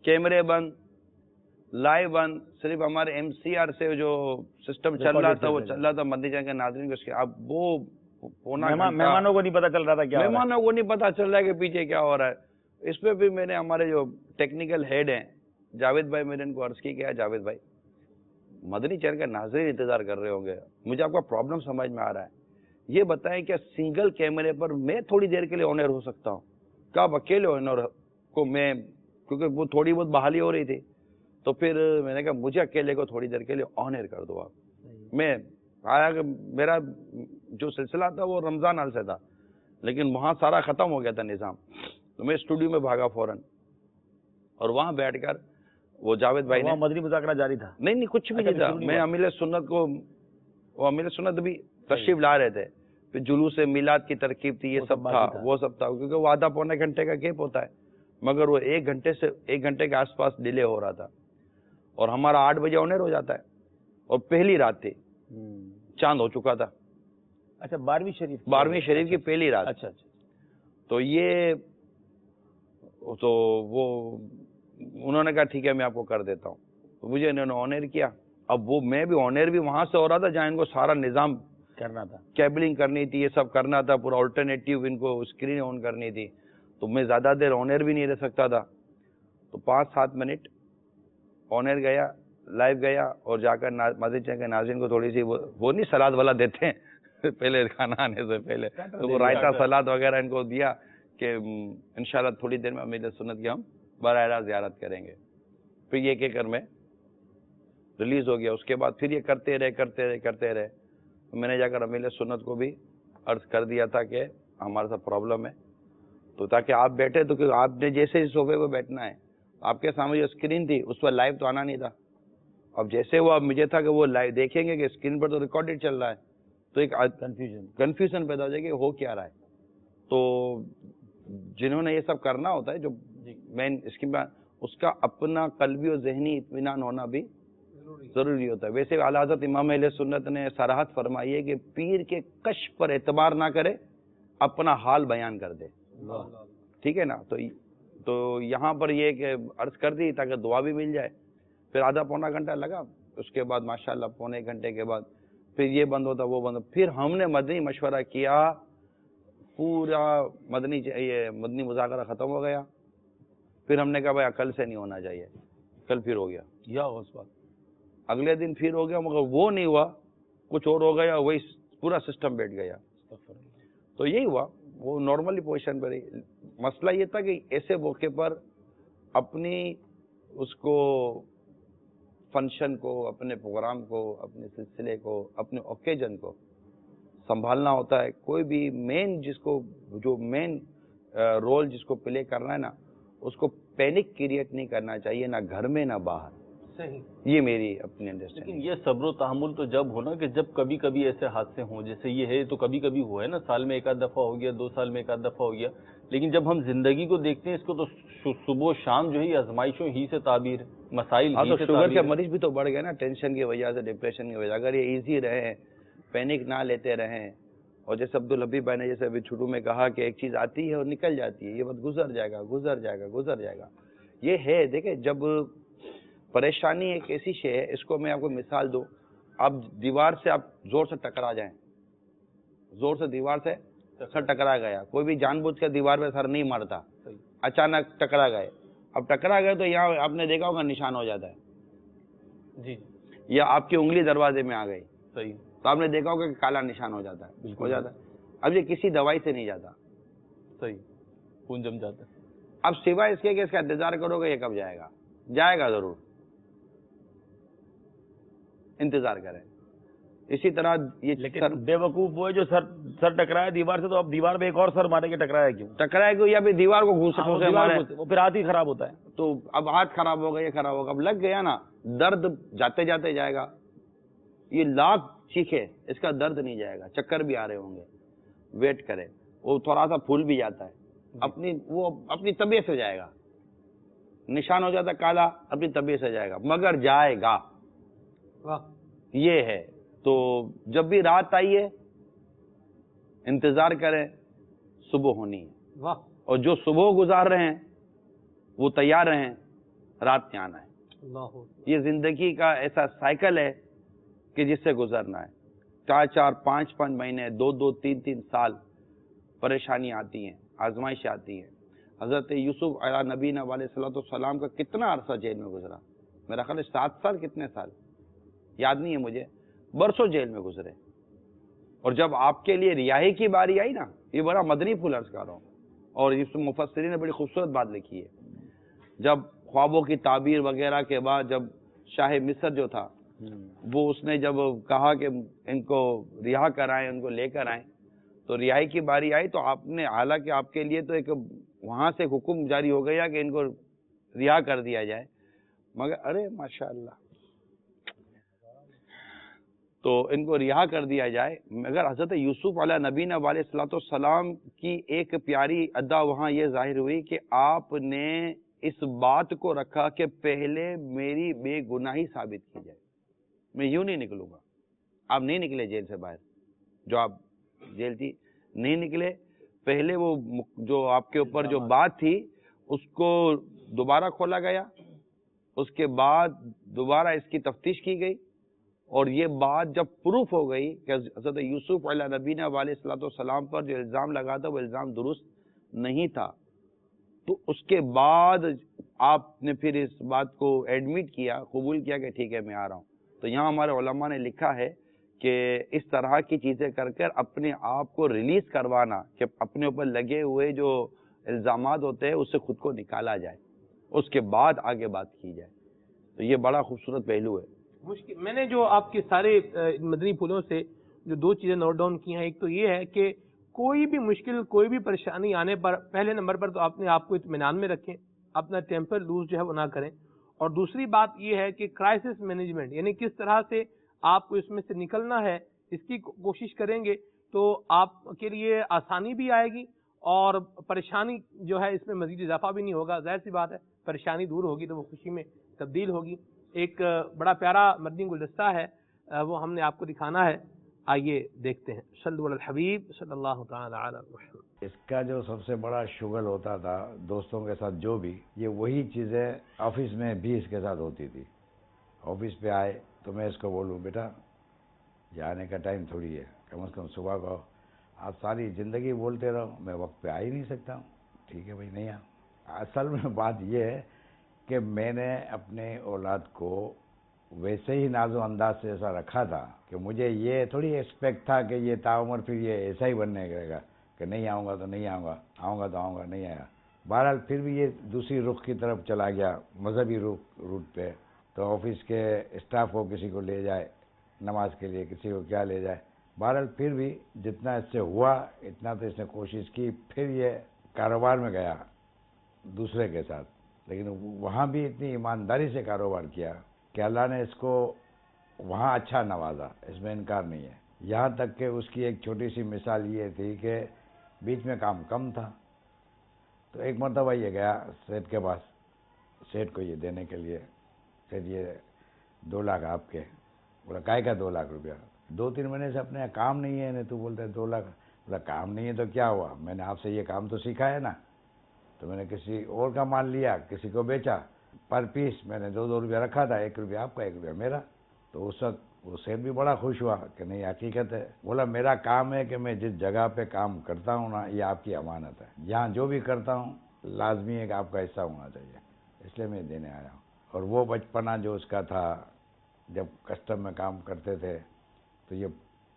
کیمرے بند، لائیو بند. صرف ہمارے ایم سی آر سے جو سسٹم چل رہا تھا وہ چل رہا تھا مدنی چینل کے ناظرین کو. اب وہ مہمانوں کو نہیں پتا چل رہا تھا کیا، مہمانوں کو نہیں پتا چل رہا ہے کہ پیچھے کیا ہو رہا ہے. اس پہ بھی میں نے ہمارے جو ٹیکنیکل ہیڈ ہیں جاوید بھائی، میں نے ان کو عرض کی کہ جاوید بھائی مدنی چینل کے ناظرین انتظار کر رہے ہوں گے، مجھے آپ کا پرابلم سمجھ میں آ رہا ہے. یہ بتائیں کہ سنگل کیمرے پر میں تھوڑی دیر کے لیے آن ایئر ہو سکتا ہوں؟ کیا آپ اکیلے آن ایئر کو میں، کیونکہ وہ تھوڑی بہت بحالی ہو رہی تھی، تو پھر میں نے کہا مجھے اکیلے کو تھوڑی دیر کے لیے آن ایئر کر دو آپ. میں آیا کہ میرا جو سلسلہ تھا وہ رمضان حال سے تھا، لیکن وہاں سارا ختم ہو گیا تھا نظام. تو میں اسٹوڈیو میں بھاگا فوراً اور وہاں بیٹھ کر وہ جاوید بھائی نے مدنی مذاکرہ جاری تھا. نہیں کچھ بھی نہیں تھا. میں امیل سنت کو، وہ امیل سنت بھی تشریف لا رہے تھے، پھر جلوس میلاد کی ترکیب تھی، یہ سب تھا وہ سب تھا، کیونکہ وہ آدھا پونے گھنٹے کا گیپ ہوتا ہے، مگر وہ 1 گھنٹے کے آس پاس ڈیلے ہو رہا تھا. اور ہمارا 8 بجے آن ایئر ہو جاتا ہے، اور پہلی رات تھی، چاند ہو چکا تھا. اچھا 12ویں شریف کی پہلی رات. اچھا تو یہ تو وہ انہوں نے کہا ٹھیک ہے میں آپ کو کر دیتا ہوں. تو مجھے انہوں نے آن ایئر کیا. اب وہ میں بھی آن ایئر بھی وہاں سے ہو رہا تھا جہاں ان کو سارا نظام کرنا تھا، کیبلنگ کرنی تھی، یہ سب کرنا تھا، پورا آلٹرنیٹیو ان کو اسکرین آن کرنی تھی. تو میں زیادہ دیر آن ایئر بھی نہیں رہ سکتا تھا. تو 5-7 منٹ آن ایئر گیا، لائیو گیا اور جا کر مسجد کے ناظرین کو تھوڑی سی وہ نہیں سلاد والا دیتے ہیں پہلے کھانا آنے سے پہلے، تو وہ رائتا سلاد وغیرہ ان کو دیا کہ انشاءاللہ تھوڑی دیر میں امیر سنت کی ہم براہ راست زیارت کریں گے. پھر یہ کہ کر میں ریلیز ہو گیا. اس کے بعد پھر یہ کرتے رہے. میں نے جا کر امیر سنت کو بھی عرض کر دیا تھا کہ ہمارے ساتھ پرابلم ہے، تو تاکہ آپ بیٹھے تو کہ آپ نے جیسے ہی صوفے پہ بیٹھنا ہے، آپ کے سامنے جو اسکرین تھی اس پر لائیو تو آنا نہیں تھا. اب جیسے وہ اب مجھے تھا کہ وہ لائیو دیکھیں گے کہ اسکرین پر تو ریکارڈڈ چل رہا ہے، تو ایک کنفیوژن پیدا ہو جائے گی ہو کیا رہا ہے. تو جنہوں نے یہ سب کرنا ہوتا ہے جو مین اس کی اس کا اپنا قلبی اور ذہنی اطمینان ہونا بھی ضروری ہوتا ہے. ویسے اعلیٰ حضرت امام اہل سنت نے صراحت فرمائی ہے کہ پیر کے کشف پر اعتبار نہ کرے، اپنا حال بیان کر دے. ٹھیک ہے نا. تو یہاں پر یہ کہ عرض کر دی تاکہ دعا بھی مل جائے. پھر آدھا پونا گھنٹہ لگا، اس کے بعد ماشاءاللہ پونے گھنٹے کے بعد پھر یہ بند ہوتا وہ بند ہوتا. پھر ہم نے مدنی مشورہ کیا، پورا مدنی مذاکرہ ختم ہو گیا. پھر ہم نے کہا بھائی کل سے نہیں ہونا چاہیے، کل پھر ہو گیا یا اس بات اگلے دن پھر ہو گیا، مگر وہ نہیں ہوا، کچھ اور ہو گیا، وہی پورا سسٹم بیٹھ گیا. تو یہی ہوا، وہ نارملی پوزیشن پر ہی. مسئلہ یہ تھا کہ ایسے موقع پر اپنی اس کو فنکشن کو، اپنے پروگرام کو، اپنے سلسلے کو، اپنے اوکیجن کو سنبھالنا ہوتا ہے. کوئی بھی مین جو مین رول جس کو پلے کرنا ہے نا، اس کو پینک کریٹ نہیں کرنا چاہیے، نہ گھر میں نہ باہر. صحیح. یہ میری اپنی انڈرسٹینڈنگ. لیکن یہ صبر و تحمل تو جب ہونا کہ جب کبھی کبھی ایسے حادثے ہوں، جیسے یہ ہے تو کبھی کبھی ہوا ہے نا، سال میں ایک آدھ دفعہ ہو گیا، 2 سال میں ایک آدھ دفعہ ہو گیا. لیکن جب ہم زندگی کو دیکھتے ہیں اس کو تو صبح و شام جو ہے یہ آزمائشوں ہی سے تعبیر، مسائل ہی سے. شوگر کے مریض بھی تو بڑھ گئے نا، ٹینشن کی وجہ سے، ڈپریشن کی وجہ. اگر یہ ایزی رہے، پینک نہ لیتے رہیں، اور جیسے عبدالحبیب بھائی نے جیسے ابھی چھوٹو میں کہا کہ ایک چیز آتی ہے اور نکل جاتی ہے، یہ بات گزر جائے گا. یہ ہے دیکھیں، جب پریشانی ایک ایسی شے ہے، اس کو میں آپ کو مثال دوں. آپ دیوار سے آپ زور سے ٹکرا جائیں، زور سے دیوار سے سر ٹکرا گیا، کوئی بھی جان بوجھ کے دیوار پہ سر نہیں مارتا، اچانک ٹکرا گئے. اب ٹکرا گئے تو یہاں آپ نے دیکھا ہوگا نشان ہو جاتا ہے جی. یا آپ کی انگلی دروازے میں آ گئی، صحیح. تو آپ نے دیکھا ہوگا کہ کالا نشان ہو جاتا ہے، ہو جاتا ہے. اب یہ کسی دوائی سے نہیں جاتا. صحیح. خون جم جاتا ہے. اب سوائے اس کے کہ اس کا انتظار کرو گے یہ کب جائے گا، جائے گا ضرور، انتظار کریں. اسی طرح یہ بے وقوف وہ ہے جو سر ٹکرایا دیوار سے، تو اب دیوار پہ ایک اور سر مارے کے ٹکرایا کیوں؟ ٹکرائے گا یا پھر دیوار کو گھوسے مارے، وہ پھر ہاتھ ہی خراب ہوتا ہے. تو اب ہاتھ خراب ہوگا، یہ خراب ہوگا. اب لگ گیا نا، درد جاتے جاتے جائے گا. یہ لاکھ چیخے، اس کا درد نہیں جائے گا. چکر بھی آ رہے ہوں گے، ویٹ کرے. وہ تھوڑا سا پھول بھی جاتا ہے، اپنی طبیعت سے جائے گا. نشان ہو جاتا ہے کالا، اپنی طبیعت سے جائے گا، مگر جائے گا. یہ ہے. تو جب بھی رات آئیے انتظار کریں، صبح ہونی ہے. اور جو صبح گزار رہے ہیں وہ تیار رہیں رات میں آنا ہے. یہ زندگی کا ایسا سائیکل ہے کہ جس سے گزرنا ہے. 4 5 مہینے، 2 3 سال پریشانی آتی ہیں، آزمائش آتی ہیں. حضرت یوسف علیہ نبینا علیہ الصلوۃ والسلام کا کتنا عرصہ جیل میں گزرا؟ میرا خیال ہے 7 سال، کتنے سال یاد نہیں ہے مجھے، برسوں جیل میں گزرے. اور جب آپ کے لیے رہائی کی باری آئی نا، یہ بڑا مدنی پھول عرض کر رہا ہوں، اور اس مفسرین نے بڑی خوبصورت بات لکھی ہے. جب خوابوں کی تعبیر وغیرہ کے بعد جب شاہ مصر جو تھا وہ اس نے جب کہا کہ ان کو رہا کرائیں، ان کو لے کر آئیں، تو رہائی کی باری آئی تو آپ نے، حالانکہ آپ کے لیے تو ایک وہاں سے حکم جاری ہو گیا کہ ان کو رہا کر دیا جائے، مگر ارے ماشاءاللہ تو ان کو رہا کر دیا جائے. مگر حضرت یوسف علیہ نبینا علیہ الصلوۃ والسلام کی ایک پیاری ادا وہاں یہ ظاہر ہوئی کہ آپ نے اس بات کو رکھا کہ پہلے میری بے گناہی ثابت کی جائے، میں یوں نہیں نکلوں گا. آپ نہیں نکلے جیل سے باہر، جو آپ جیل تھی نہیں نکلے. پہلے وہ جو آپ کے اوپر جو بات تھی اس کو دوبارہ کھولا گیا، اس کے بعد دوبارہ اس کی تفتیش کی گئی، اور یہ بات جب پروف ہو گئی کہ حضرت یوسف علیہ نبینا علیہ الصلوۃ والسلام پر جو الزام لگا تھا وہ الزام درست نہیں تھا، تو اس کے بعد آپ نے پھر اس بات کو ایڈمٹ کیا، قبول کیا کہ ٹھیک ہے میں آ رہا ہوں. تو یہاں ہمارے علماء نے لکھا ہے کہ اس طرح کی چیزیں کر کر اپنے آپ کو ریلیز کروانا، کہ اپنے اوپر لگے ہوئے جو الزامات ہوتے ہیں اس سے خود کو نکالا جائے، اس کے بعد آگے بات کی جائے. تو یہ بڑا خوبصورت پہلو ہے. مشکل میں نے جو آپ کے سارے مدنی پھولوں سے جو دو چیزیں نوٹ ڈاؤن کی ہیں، ایک تو یہ ہے کہ کوئی بھی مشکل، کوئی بھی پریشانی آنے پر پہلے نمبر پر تو اپنے آپ کو اطمینان میں رکھیں، اپنا ٹیمپر لوز جو ہے وہ نہ کریں. اور دوسری بات یہ ہے کہ کرائسس مینجمنٹ، یعنی کس طرح سے آپ کو اس میں سے نکلنا ہے، اس کی کوشش کریں گے تو آپ کے لیے آسانی بھی آئے گی اور پریشانی جو ہے اس میں مزید اضافہ بھی نہیں ہوگا. ظاہر سی بات ہے، پریشانی دور ہوگی تو وہ خوشی میں تبدیل ہوگی. ایک بڑا پیارا مدنی گلدستہ ہے، وہ ہم نے آپ کو دکھانا ہے. آئیے دیکھتے ہیں. صلو علی الحبیب صلی اللہ تعالی علی محمد. اس کا جو سب سے بڑا شغل ہوتا تھا دوستوں کے ساتھ، جو بھی یہ وہی چیزیں آفس میں بھی اس کے ساتھ ہوتی تھی. آفس پہ آئے تو میں اس کو بولوں بیٹا یہ آنے کا ٹائم تھوڑی ہے، کم از کم صبح کو آپ ساری زندگی بولتے رہو میں وقت پہ آ ہی نہیں سکتا ہوں. ٹھیک ہے بھائی نہیں آ. اصل میں بات یہ ہے کہ میں نے اپنے اولاد کو ویسے ہی ناز و انداز سے ایسا رکھا تھا کہ مجھے یہ تھوڑی ایکسپیکٹ تھا کہ یہ تعمر پھر یہ ایسا ہی بننے لگے گا کہ نہیں آؤں گا تو نہیں آؤں گا، آؤں گا تو آؤں گا، نہیں آیا. بہرحال پھر بھی یہ دوسری رخ کی طرف چلا گیا، مذہبی روٹ پہ. تو آفس کے اسٹاف کو کسی کو لے جائے نماز کے لیے، کسی کو کیا لے جائے. بہرحال پھر بھی جتنا اس سے ہوا اتنا تو اس نے کوشش کی. پھر یہ کاروبار میں گیا دوسرے کے ساتھ، لیکن وہاں بھی اتنی ایمانداری سے کاروبار کیا کہ اللہ نے اس کو وہاں اچھا نوازا، اس میں انکار نہیں ہے. یہاں تک کہ اس کی ایک چھوٹی سی مثال یہ تھی کہ بیچ میں کام کم تھا تو ایک مرتبہ یہ گیا سیٹ کے پاس، سیٹ کو یہ دینے کے لیے، سیٹ یہ 2 لاکھ آپ کے. بولا کائے کا 2 لاکھ روپیہ؟ 2-3 مہینے سے اپنے کام نہیں ہے، تو بولتے ہیں 2 لاکھ. بولا کام نہیں ہے تو کیا ہوا، میں نے آپ سے یہ کام تو سیکھا ہے نا. تو میں نے کسی اور کا مال لیا، کسی کو بیچا، پر پیس میں نے 2 روپیہ رکھا تھا، 1 روپیہ آپ کا 1 روپیہ میرا. تو اس وقت وہ سیٹ بھی بڑا خوش ہوا کہ نہیں حقیقت ہے. بولا میرا کام ہے کہ میں جس جگہ پہ کام کرتا ہوں نا یہ آپ کی امانت ہے، یہاں جو بھی کرتا ہوں لازمی ہے کہ آپ کا حصہ ہونا چاہیے، اس لیے میں دینے آیا ہوں. اور وہ بچپنا جو اس کا تھا، جب کسٹم میں کام کرتے تھے تو یہ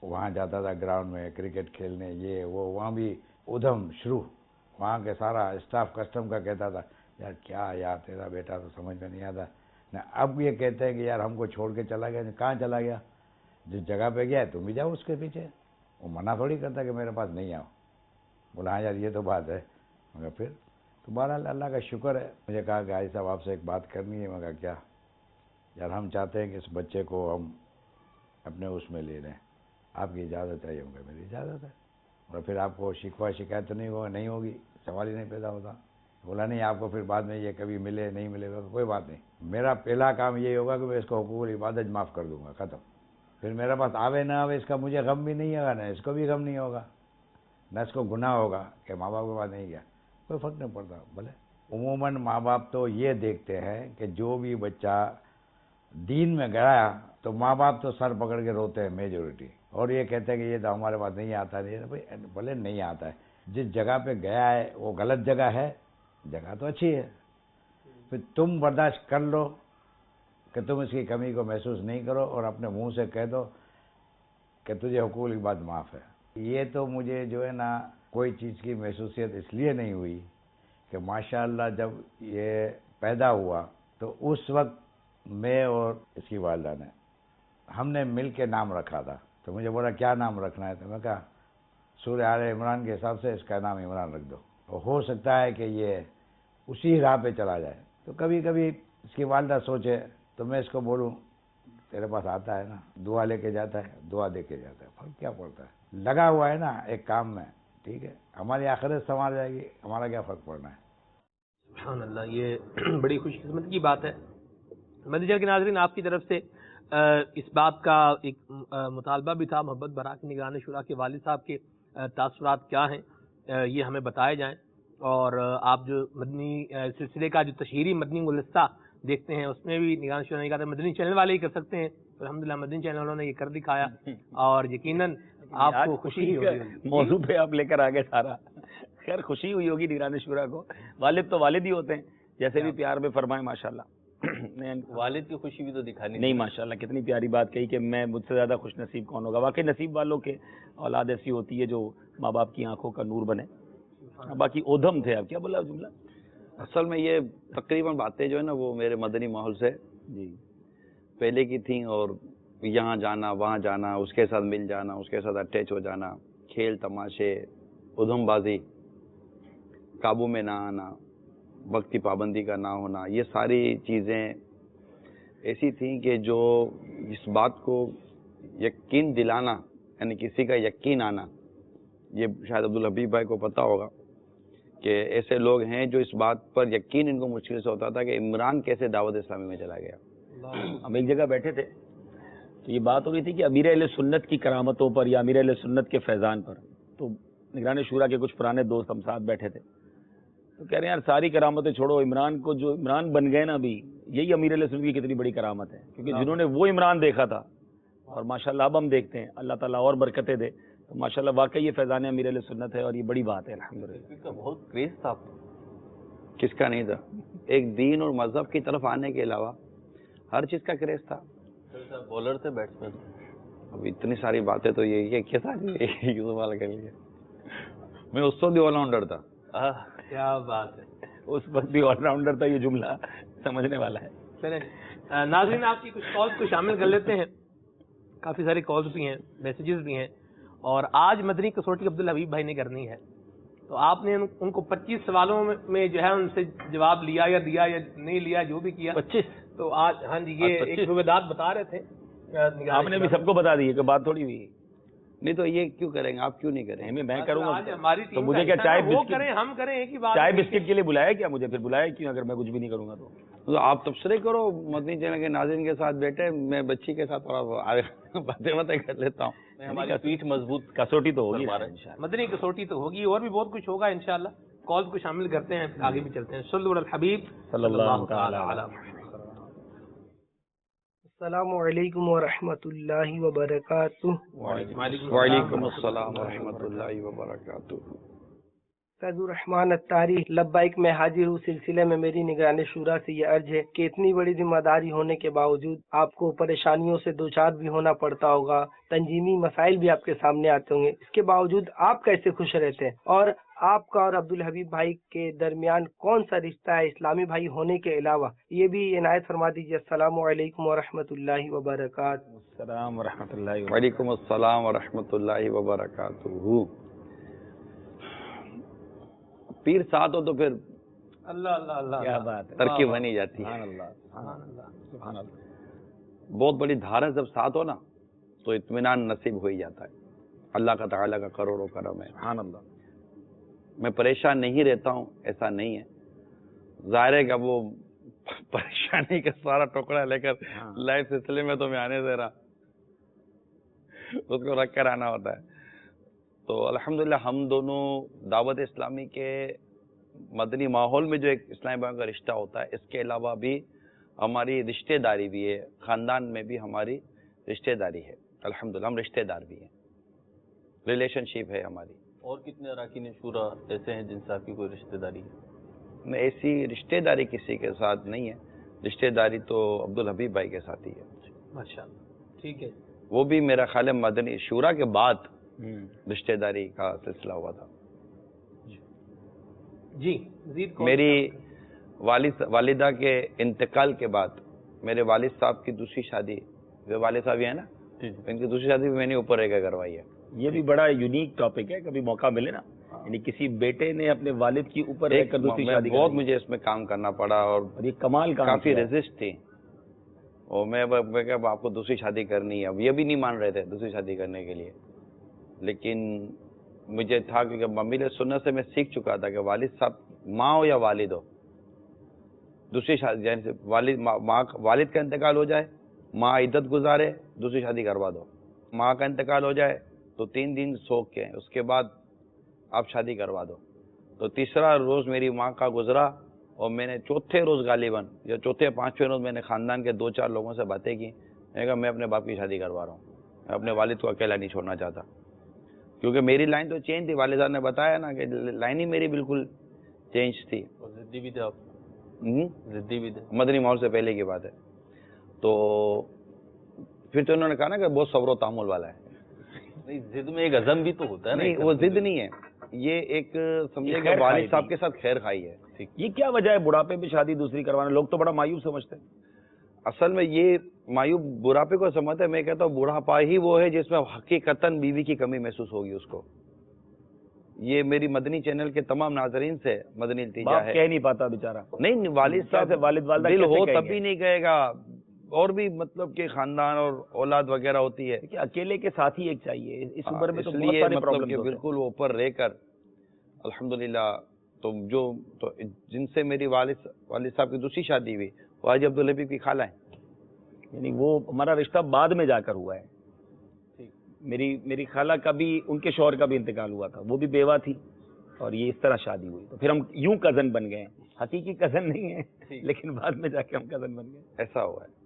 وہاں جاتا تھا گراؤنڈ میں کرکٹ کھیلنے، یہ وہ، وہاں بھی ادھم شروع. وہاں کے سارا اسٹاف کسٹم کا کہتا تھا یار کیا یار تیرا بیٹا تو سمجھ میں نہیں آتا. اب یہ کہتے ہیں کہ یار ہم کو چھوڑ کے چلا گیا. کہاں چلا گیا؟ جس جگہ پہ گیا ہے تم بھی جاؤ اس کے پیچھے. وہ منع تھوڑی کرتا کہ میرے پاس نہیں آؤ. بولا ہاں یار یہ تو بات ہے. مگر پھر تو بہرحال اللہ کا شکر ہے. مجھے کہا کہ حاجی صاحب آپ سے ایک بات کرنی ہے. مگر کیا؟ یار ہم چاہتے ہیں کہ اس بچے کو ہم اپنے اس میں لے لیں، آپ کی اجازت ہے؟ ہوں گے میری اجازت ہے. اور پھر آپ کو شکوہ شکایت تو نہیں ہوگی، سوال ہی نہیں پیدا ہوتا. بولا نہیں آپ کو پھر بعد میں یہ کبھی ملے نہیں ملے گا کوئی بات نہیں، میرا پہلا کام یہ ہوگا کہ میں اس کو حقوق العبادت معاف کر دوں گا، ختم. پھر میرے پاس آوے نہ آوے اس کا مجھے غم بھی نہیں ہوگا، نہ اس کو بھی غم نہیں ہوگا، نہ اس کو گناہ ہوگا کہ ماں باپ کے پاس نہیں گیا، کوئی فرق نہیں پڑتا. بھلے عموماً ماں باپ تو یہ دیکھتے ہیں کہ جو بھی بچہ دین میں گیا تو ماں باپ تو سر پکڑ کے روتے ہیں میجورٹی، اور یہ کہتے ہیں کہ یہ تو ہمارے پاس نہیں آتا. نہیں بھائی بھلے نہیں آتا ہے، جس جگہ پہ گیا ہے وہ غلط جگہ ہے، جگہ تو اچھی ہے. پھر تم برداشت کر لو کہ تم اس کی کمی کو محسوس نہیں کرو اور اپنے منہ سے کہہ دو کہ تجھے حقوق کی بات معاف ہے. یہ تو مجھے جو ہے نا کوئی چیز کی محسوسیت اس لیے نہیں ہوئی کہ ماشاءاللہ جب یہ پیدا ہوا تو اس وقت میں اور اس کی والدہ نے ہم نے مل کے نام رکھا تھا. تو مجھے بولا کیا نام رکھنا ہے؟ تو میں کہا سورہ آل عمران کے حساب سے اس کا نام عمران رکھ دو، اور ہو سکتا ہے کہ یہ اسی راہ پہ چلا جائے. تو کبھی کبھی اس کی والدہ سوچے تو میں اس کو بولوں تیرے پاس آتا ہے نا، دعا لے کے جاتا ہے، دعا دے کے جاتا ہے، فرق کیا پڑتا ہے؟ لگا ہوا ہے نا ایک کام میں، ٹھیک ہے، ہماری آخرت سنوار جائے گی، ہمارا کیا فرق پڑنا ہے. سبحان اللہ، یہ بڑی خوش قسمتی کی بات ہے. مدنی کے ناظرین، آپ کی طرف سے اس بات کا ایک مطالبہ بھی تھا، محبت برا کی نگران شورا کے والد صاحب کے تاثرات کیا ہیں یہ ہمیں بتائے جائیں. اور آپ جو مدنی سلسلے کا جو تشہیری مدنی گلدستہ دیکھتے ہیں اس میں بھی نگران شورا نے کہا تھا مدنی چینل والے ہی کر سکتے ہیں، الحمدللہ مدنی چینل والوں نے یہ کر دکھایا، اور یقیناً آپ کو خوشی ہی ہوگی. موضوع پہ آپ لے کر آگے سارا. خیر خوشی ہوئی ہوگی نگران شورا کو، والد تو والد ہی ہوتے ہیں، جیسے بھی پیار میں فرمائے ماشاءاللہ. والد کی خوشی بھی تو دکھانی نہیں ماشاءاللہ کتنی پیاری بات کہی کہ میں مجھ سے زیادہ خوش نصیب کون ہوگا. واقعی نصیب والوں کے اولاد ایسی ہوتی ہے جو ماں باپ کی آنکھوں کا نور بنے. باقی ادھم تھے. آپ کیا بولا جملہ؟ اصل میں یہ تقریباً باتیں جو ہے نا وہ میرے مدنی ماحول سے جی پہلے کی تھیں، اور یہاں جانا وہاں جانا، اس کے ساتھ مل جانا، اس کے ساتھ اٹیچ ہو جانا، کھیل تماشے، ادھم بازی، قابو میں نہ آنا، وقت کی پابندی کا نہ ہونا، یہ ساری چیزیں ایسی تھیں کہ جو اس بات کو یقین دلانا، یعنی کسی کا یقین آنا، یہ شاید عبدالحبیب بھائی کو پتہ ہوگا کہ ایسے لوگ ہیں جو اس بات پر یقین ان کو مشکل سے ہوتا تھا کہ عمران کیسے دعوت اسلامی میں چلا گیا. ہم ایک جگہ بیٹھے تھے تو یہ بات ہو رہی تھی کہ امیر اہل سنت کی کرامتوں پر یا امیر اہل سنت کے فیضان پر. تو نگران شورا کے کچھ پرانے دوست ہم ساتھ بیٹھے تھے تو کہہ رہے ہیں یار ساری کرامتیں چھوڑو، عمران کو جو عمران بن گئے نا ابھی، یہی امیر اہل سنت کی کتنی بڑی کرامت ہے. کیونکہ جنہوں نے وہ عمران دیکھا تھا اور ماشاءاللہ اب ہم دیکھتے ہیں، اللہ تعالیٰ اور برکتیں دے. تو ماشاءاللہ واقعی یہ فیضان امیر اہل سنت ہے اور یہ بڑی بات ہے الحمدللہ. کا بہت کریز تھا. کس کا نہیں تھا؟ ایک دین اور مذہب کی طرف آنے کے علاوہ ہر چیز کا کریز تھا. بولر تھے بیٹسمین. اب اتنی ساری باتیں تو یہ کیسا سوال کر لیے. میں اس وقت بھی آل راؤنڈر تھا. کیا بات ہے. اس وقت بھی آل راؤنڈر تھا. یہ جملہ سمجھنے والا ہے. چلیں ناظرین آپ کی کچھ کالز کو شامل کر لیتے ہیں. کافی ساری کالز بھی ہیں، میسیجز بھی ہیں، اور آج مدنی کسوٹی عبدالحبیب بھائی نے کرنی ہے. تو آپ نے ان کو 25 سوالوں میں جو ہے ان سے جواب لیا یا دیا یا نہیں لیا، جو بھی کیا 25. تو آج ہاں جی یہ ایک رویداد بتا رہے تھے. آپ نے بھی سب کو بتا دی کہ بات تھوڑی ہوئی. نہیں تو یہ کیوں کریں گے آپ؟ کیوں نہیں کریں گے؟ میں کروں گا. ہماری تو مجھے کیا چائے بسکٹ کریں ہم کریں ایک ہی بات. چائے بسکٹ کے لیے بلایا کیا مجھے؟ پھر بلایا کیوں اگر میں کچھ بھی نہیں کروں گا تو آپ تبصرے کرو مدنی چینل کے ناظرین کے ساتھ بیٹھے، میں بچی کے ساتھ تھوڑا باتیں کر لیتا ہوں. ہماری پیٹھ مضبوط کسوٹی تو ہوگی مدنی کسوٹی تو ہوگی اور بھی بہت کچھ ہوگا انشاءاللہ. کال کو شامل کرتے ہیں، آگے بھی چلتے ہیں. صلی اللہ الحبیب صلی اللہ تعالی علیہ. السلام علیکم ورحمۃ اللہ وبرکاتہ. وعلیکم السلام ورحمۃ اللہ وبرکاتہ. فیض الرحمان اتاری. لبیک میں حاضر ہوں. سلسلے میں میری نگران شورا سے یہ عرض ہے کہ اتنی بڑی ذمہ داری ہونے کے باوجود آپ کو پریشانیوں سے دوچار بھی ہونا پڑتا ہوگا، تنظیمی مسائل بھی آپ کے سامنے آتے ہوں گے، اس کے باوجود آپ کیسے خوش رہتے ہیں؟ اور آپ کا اور عبدالحبیب بھائی کے درمیان کون سا رشتہ ہے اسلامی بھائی ہونے کے علاوہ؟ یہ بھی عنایت فرما دیجیے. السلام علیکم ورحمۃ اللہ وبرکاتہ. السلام ورحمۃ اللہ. وعلیکم السلام ورحمۃ اللہ وبرکاتہ. پیر ساتھ ہو تو پھر اللہ اللہ اللہ کیا بات ہے، ترقی بنی جاتی ہے. سبحان اللہ سبحان اللہ سبحان اللہ. بہت بڑی دھاریں جب ساتھ ہو نا تو اطمینان نصیب ہو ہی جاتا ہے. اللہ کا تعالیٰ کا کروڑوں کرم ہے. سبحان اللہ. میں پریشان نہیں رہتا ہوں ایسا نہیں ہے. ظاہر ہے کہ وہ پریشانی کا سارا ٹکڑا لے کر لائف سلسلے میں تو میں آنے دے رہا، اس کو رکھ کر آنا ہوتا ہے. تو الحمدللہ ہم دونوں دعوت اسلامی کے مدنی ماحول میں جو ایک اسلامی بھائی کا رشتہ ہوتا ہے، اس کے علاوہ بھی ہماری رشتہ داری بھی ہے. خاندان میں بھی ہماری رشتہ داری ہے. الحمدللہ ہم رشتہ دار بھی ہیں، ریلیشن شپ ہے ہماری. اور کتنے اراکین شورا ایسے ہیں جن سے آپ کی کوئی رشتہ داری ہے؟ میں ایسی رشتہ داری کسی کے ساتھ نہیں ہے. رشتہ داری تو عبدالحبیب بھائی کے ساتھ ہی ہے. ماشاءاللہ. ٹھیک ہے. وہ بھی میرا خیال ہے مدنی شورا کے بعد رشتہ داری کا سلسلہ ہوا تھا. جی مزید میری والدہ کے انتقال کے بعد میرے والد صاحب کی دوسری شادی، جو والد صاحب ہیں نا، ان کی دوسری شادی بھی میں نے اوپر رہ کے کروائی ہے. یہ بھی بڑا یونیک ٹاپک ہے، کبھی موقع ملے نا، یعنی کسی بیٹے نے اپنے والد کی اوپر رہ کر دوسری شادی. بہت مجھے اس میں کام کرنا پڑا اور یہ کمال کا کافی ریزسٹ تھی. اور میں آپ کو دوسری شادی کرنی ہے. اب یہ بھی نہیں مان رہے تھے دوسری شادی کرنے کے لیے، لیکن مجھے تھا کہ ممی نے سنت سے میں سیکھ چکا تھا کہ والد صاحب ماں ہو یا والد ہو، دوسری شادی جیسے والد کا انتقال ہو جائے، ماں عدت گزارے، دوسری شادی کروا دو. ماں کا انتقال ہو جائے تو 3 دن سوگ کے اس کے بعد آپ شادی کروا دو. تو تیسرا روز میری ماں کا گزرا اور میں نے چوتھے روز غالباً یا چوتھے 5ویں روز میں نے خاندان کے 2-4 لوگوں سے باتیں کی. میں نے کہا میں اپنے باپ کی شادی کروا رہا ہوں، میں اپنے والد کو اکیلا نہیں چھوڑنا چاہتا. کیونکہ میری لائن تو چینج تھی. والد صاحب نے بتایا نا کہ لائن ہی میری بالکل چینج تھی. اور ضدی بھی تھے آپ؟ ضدی بھی تھے. مدنی ماحول سے پہلے کی بات ہے. تو پھر تو انہوں نے کہا نا کہ بہت صبر و تحمل والا ہے. نہیں, ضد میں ایک عزم بھی تو ہوتا ہے نا. نہیں, وہ ضد نہیں ہے, یہ ایک سمجھے کہ والد صاحب کے ساتھ خیر خائی ہے. یہ کیا وجہ ہے بڑھاپے میں شادی دوسری کروانا؟ لوگ تو بڑا مایوب سمجھتے ہیں. اصل میں یہ مایوب بڑھاپے کو سمجھتے ہیں. میں کہتا ہوں بڑھاپا ہی وہ ہے جس میں حقیقتاً بیوی کی کمی محسوس ہوگی اس کو. یہ میری مدنی چینل کے تمام ناظرین سے مدنی التجا ہے. کہہ نہیں پاتا بیچارہ. نہیں, والد صاحب والد والدہ دل ہو تب بھی نہیں کہے گا. اور بھی مطلب کہ خاندان اور اولاد وغیرہ ہوتی ہے. اکیلے کے ساتھ ہی ایک چاہیے اس عمر میں. تو اس لیے مطلب کہ بالکل وہ اوپر رہ کر الحمدللہ. تو جن سے میری والد صاحب کی دوسری شادی ہوئی وہ حاجی عبدالحبیب کی خالہ ہیں. یعنی وہ ہمارا رشتہ بعد میں جا کر ہوا ہے. میری خالہ کا بھی, ان کے شوہر کا بھی انتقال ہوا تھا, وہ بھی بیوہ تھی اور یہ اس طرح شادی ہوئی. تو پھر ہم یوں کزن بن گئے. حقیقی کزن نہیں ہے لیکن بعد میں جا کے ہم کزن بن گئے. ایسا ہوا ہے.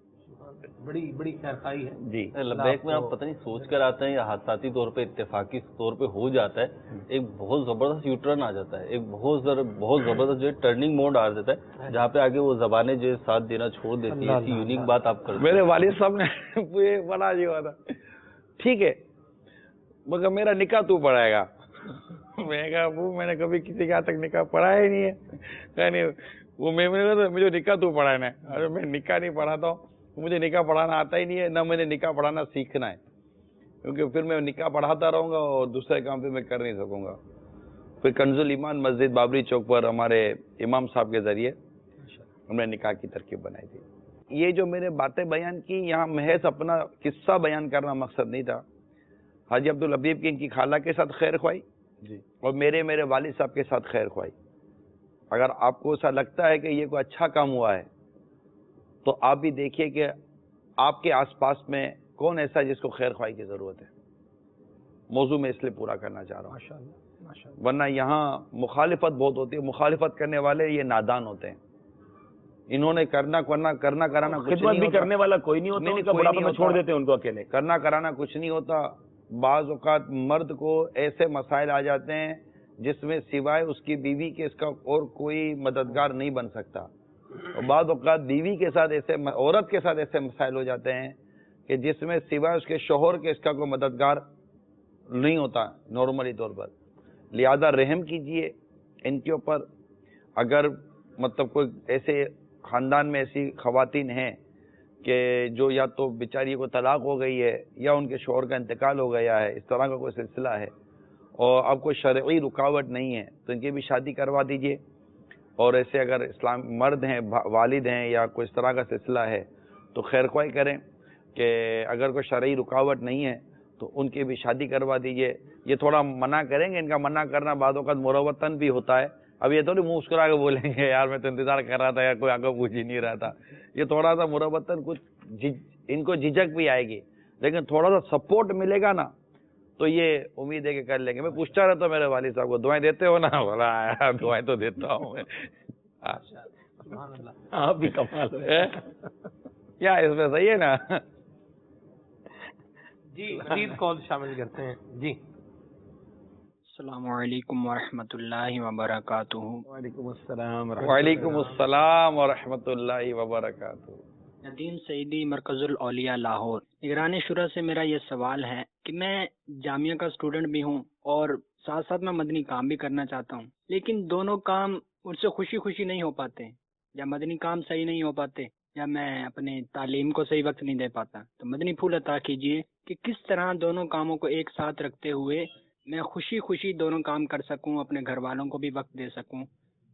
بڑی خیر خائی ہے. جی, لبیک میں آپ پتہ نہیں سوچ کر آتے ہیں یا حادثاتی طور پہ اتفاقی طور پہ ہو جاتا ہے, ایک بہت زبردست یو ٹرن آ جاتا ہے, ایک بہت زبردست جو ہے ٹرننگ موڈ آ جاتا ہے, جہاں پہ آگے وہ زبانیں جو ساتھ دینا چھوڑ دیتی ہے. ایسی یونیک بات آپ کرتے ہیں. میرے والد صاحب نے بڑا جی ہوا تھا, ٹھیک ہے مگر میرا نکاح تو پڑھائے گا. میں کہا وہ میں نے کبھی کسی کے ہاتھ تک نکاح پڑھایا ہی نہیں ہے. وہ مجھے نکاح تو پڑھانا ہے. ارے میں نکاح نہیں پڑھاتا ہوں, مجھے نکاح پڑھانا آتا ہی نہیں ہے, نہ میں نے نکاح پڑھانا سیکھنا ہے, کیونکہ پھر میں نکاح پڑھاتا رہوں گا اور دوسرے کام پہ میں کر نہیں سکوں گا. پھر کنز الایمان مسجد بابری چوک پر ہمارے امام صاحب کے ذریعے ہم نے نکاح کی ترکیب بنائی تھی. یہ جو میں نے باتیں بیان کی یہاں محض اپنا قصہ بیان کرنا مقصد نہیں تھا. حاجی عبدالحبیب کی ان کی خالہ کے ساتھ خیر خواہی جی, اور میرے والد صاحب کے ساتھ خیر خواہی. اگر آپ کو ایسا لگتا ہے کہ یہ کوئی اچھا کام ہوا ہے تو آپ بھی دیکھیے کہ آپ کے آس پاس میں کون ایسا ہے جس کو خیر خواہی کی ضرورت ہے. موضوع میں اس لیے پورا کرنا چاہ رہا ہوں ماشاءاللہ, ورنہ یہاں مخالفت بہت ہوتی ہے. مخالفت کرنے والے یہ نادان ہوتے ہیں. انہوں نے کرنا کرانا خدمت بھی کرنے والا کوئی نہیں ہوتا. بڑھاپے میں چھوڑ دیتے ہیں ان کو اکیلے. کرنا کرانا کچھ نہیں ہوتا. بعض اوقات مرد کو ایسے مسائل آ جاتے ہیں جس میں سوائے اس کی بیوی کے اس کا اور کوئی مددگار نہیں بن سکتا. اور بعض اوقات بیوی کے ساتھ عورت کے ساتھ ایسے مسائل ہو جاتے ہیں کہ جس میں سوائے اس کے شوہر کے اس کا کوئی مددگار نہیں ہوتا نارملی طور پر. لہذا رحم کیجئے ان کے اوپر. اگر مطلب کوئی ایسے خاندان میں ایسی خواتین ہیں کہ جو یا تو بیچاری کو طلاق ہو گئی ہے یا ان کے شوہر کا انتقال ہو گیا ہے, اس طرح کا کوئی سلسلہ ہے اور اب کوئی شرعی رکاوٹ نہیں ہے تو ان کی بھی شادی کروا دیجئے. اور ایسے اگر اسلام مرد ہیں, والد ہیں یا کوئی اس طرح کا سلسلہ ہے تو خیر خواہی کریں کہ اگر کوئی شرعی رکاوٹ نہیں ہے تو ان کی بھی شادی کروا دیجئے. یہ تھوڑا منع کریں گے, ان کا منع کرنا بعض اوقات مروتاً بھی ہوتا ہے. اب یہ تو نہیں منہ مسکرا کے بولیں گے یار میں تو انتظار کر رہا تھا یا کوئی آگے پوچھ ہی نہیں رہا تھا. یہ تھوڑا سا مروتاً کچھ ان کو جھجک بھی آئے گی, لیکن تھوڑا سا سپورٹ ملے گا نا تو یہ امید ہے کہ کر لیں گے. میں پوچھتا رہتا ہوں میرے والد صاحب کو دعائیں دیتے ہو نا؟ بولا دعائیں تو دیتا ہوں میں. آپ بھی کمال کیا اس میں صحیح ہے نا. جی مزید کال شامل کرتے ہیں. جی السلام علیکم ورحمۃ اللہ وبرکاتہ. وعلیکم السلام. وعلیکم السلام ورحمۃ اللہ وبرکاتہ. ندیم سعیدی, مرکز الاولیاء لاہور. نگران شورا سے میرا یہ سوال ہے کہ میں جامعہ کا اسٹوڈنٹ بھی ہوں اور ساتھ ساتھ میں مدنی کام بھی کرنا چاہتا ہوں, لیکن دونوں کام ان سے خوشی نہیں ہو پاتے, یا مدنی کام صحیح نہیں ہو پاتے یا میں اپنے تعلیم کو صحیح وقت نہیں دے پاتا. تو مدنی پھول عطا کیجئے کہ کس طرح دونوں کاموں کو ایک ساتھ رکھتے ہوئے میں خوشی دونوں کام کر سکوں, اپنے گھر والوں کو بھی وقت دے سکوں.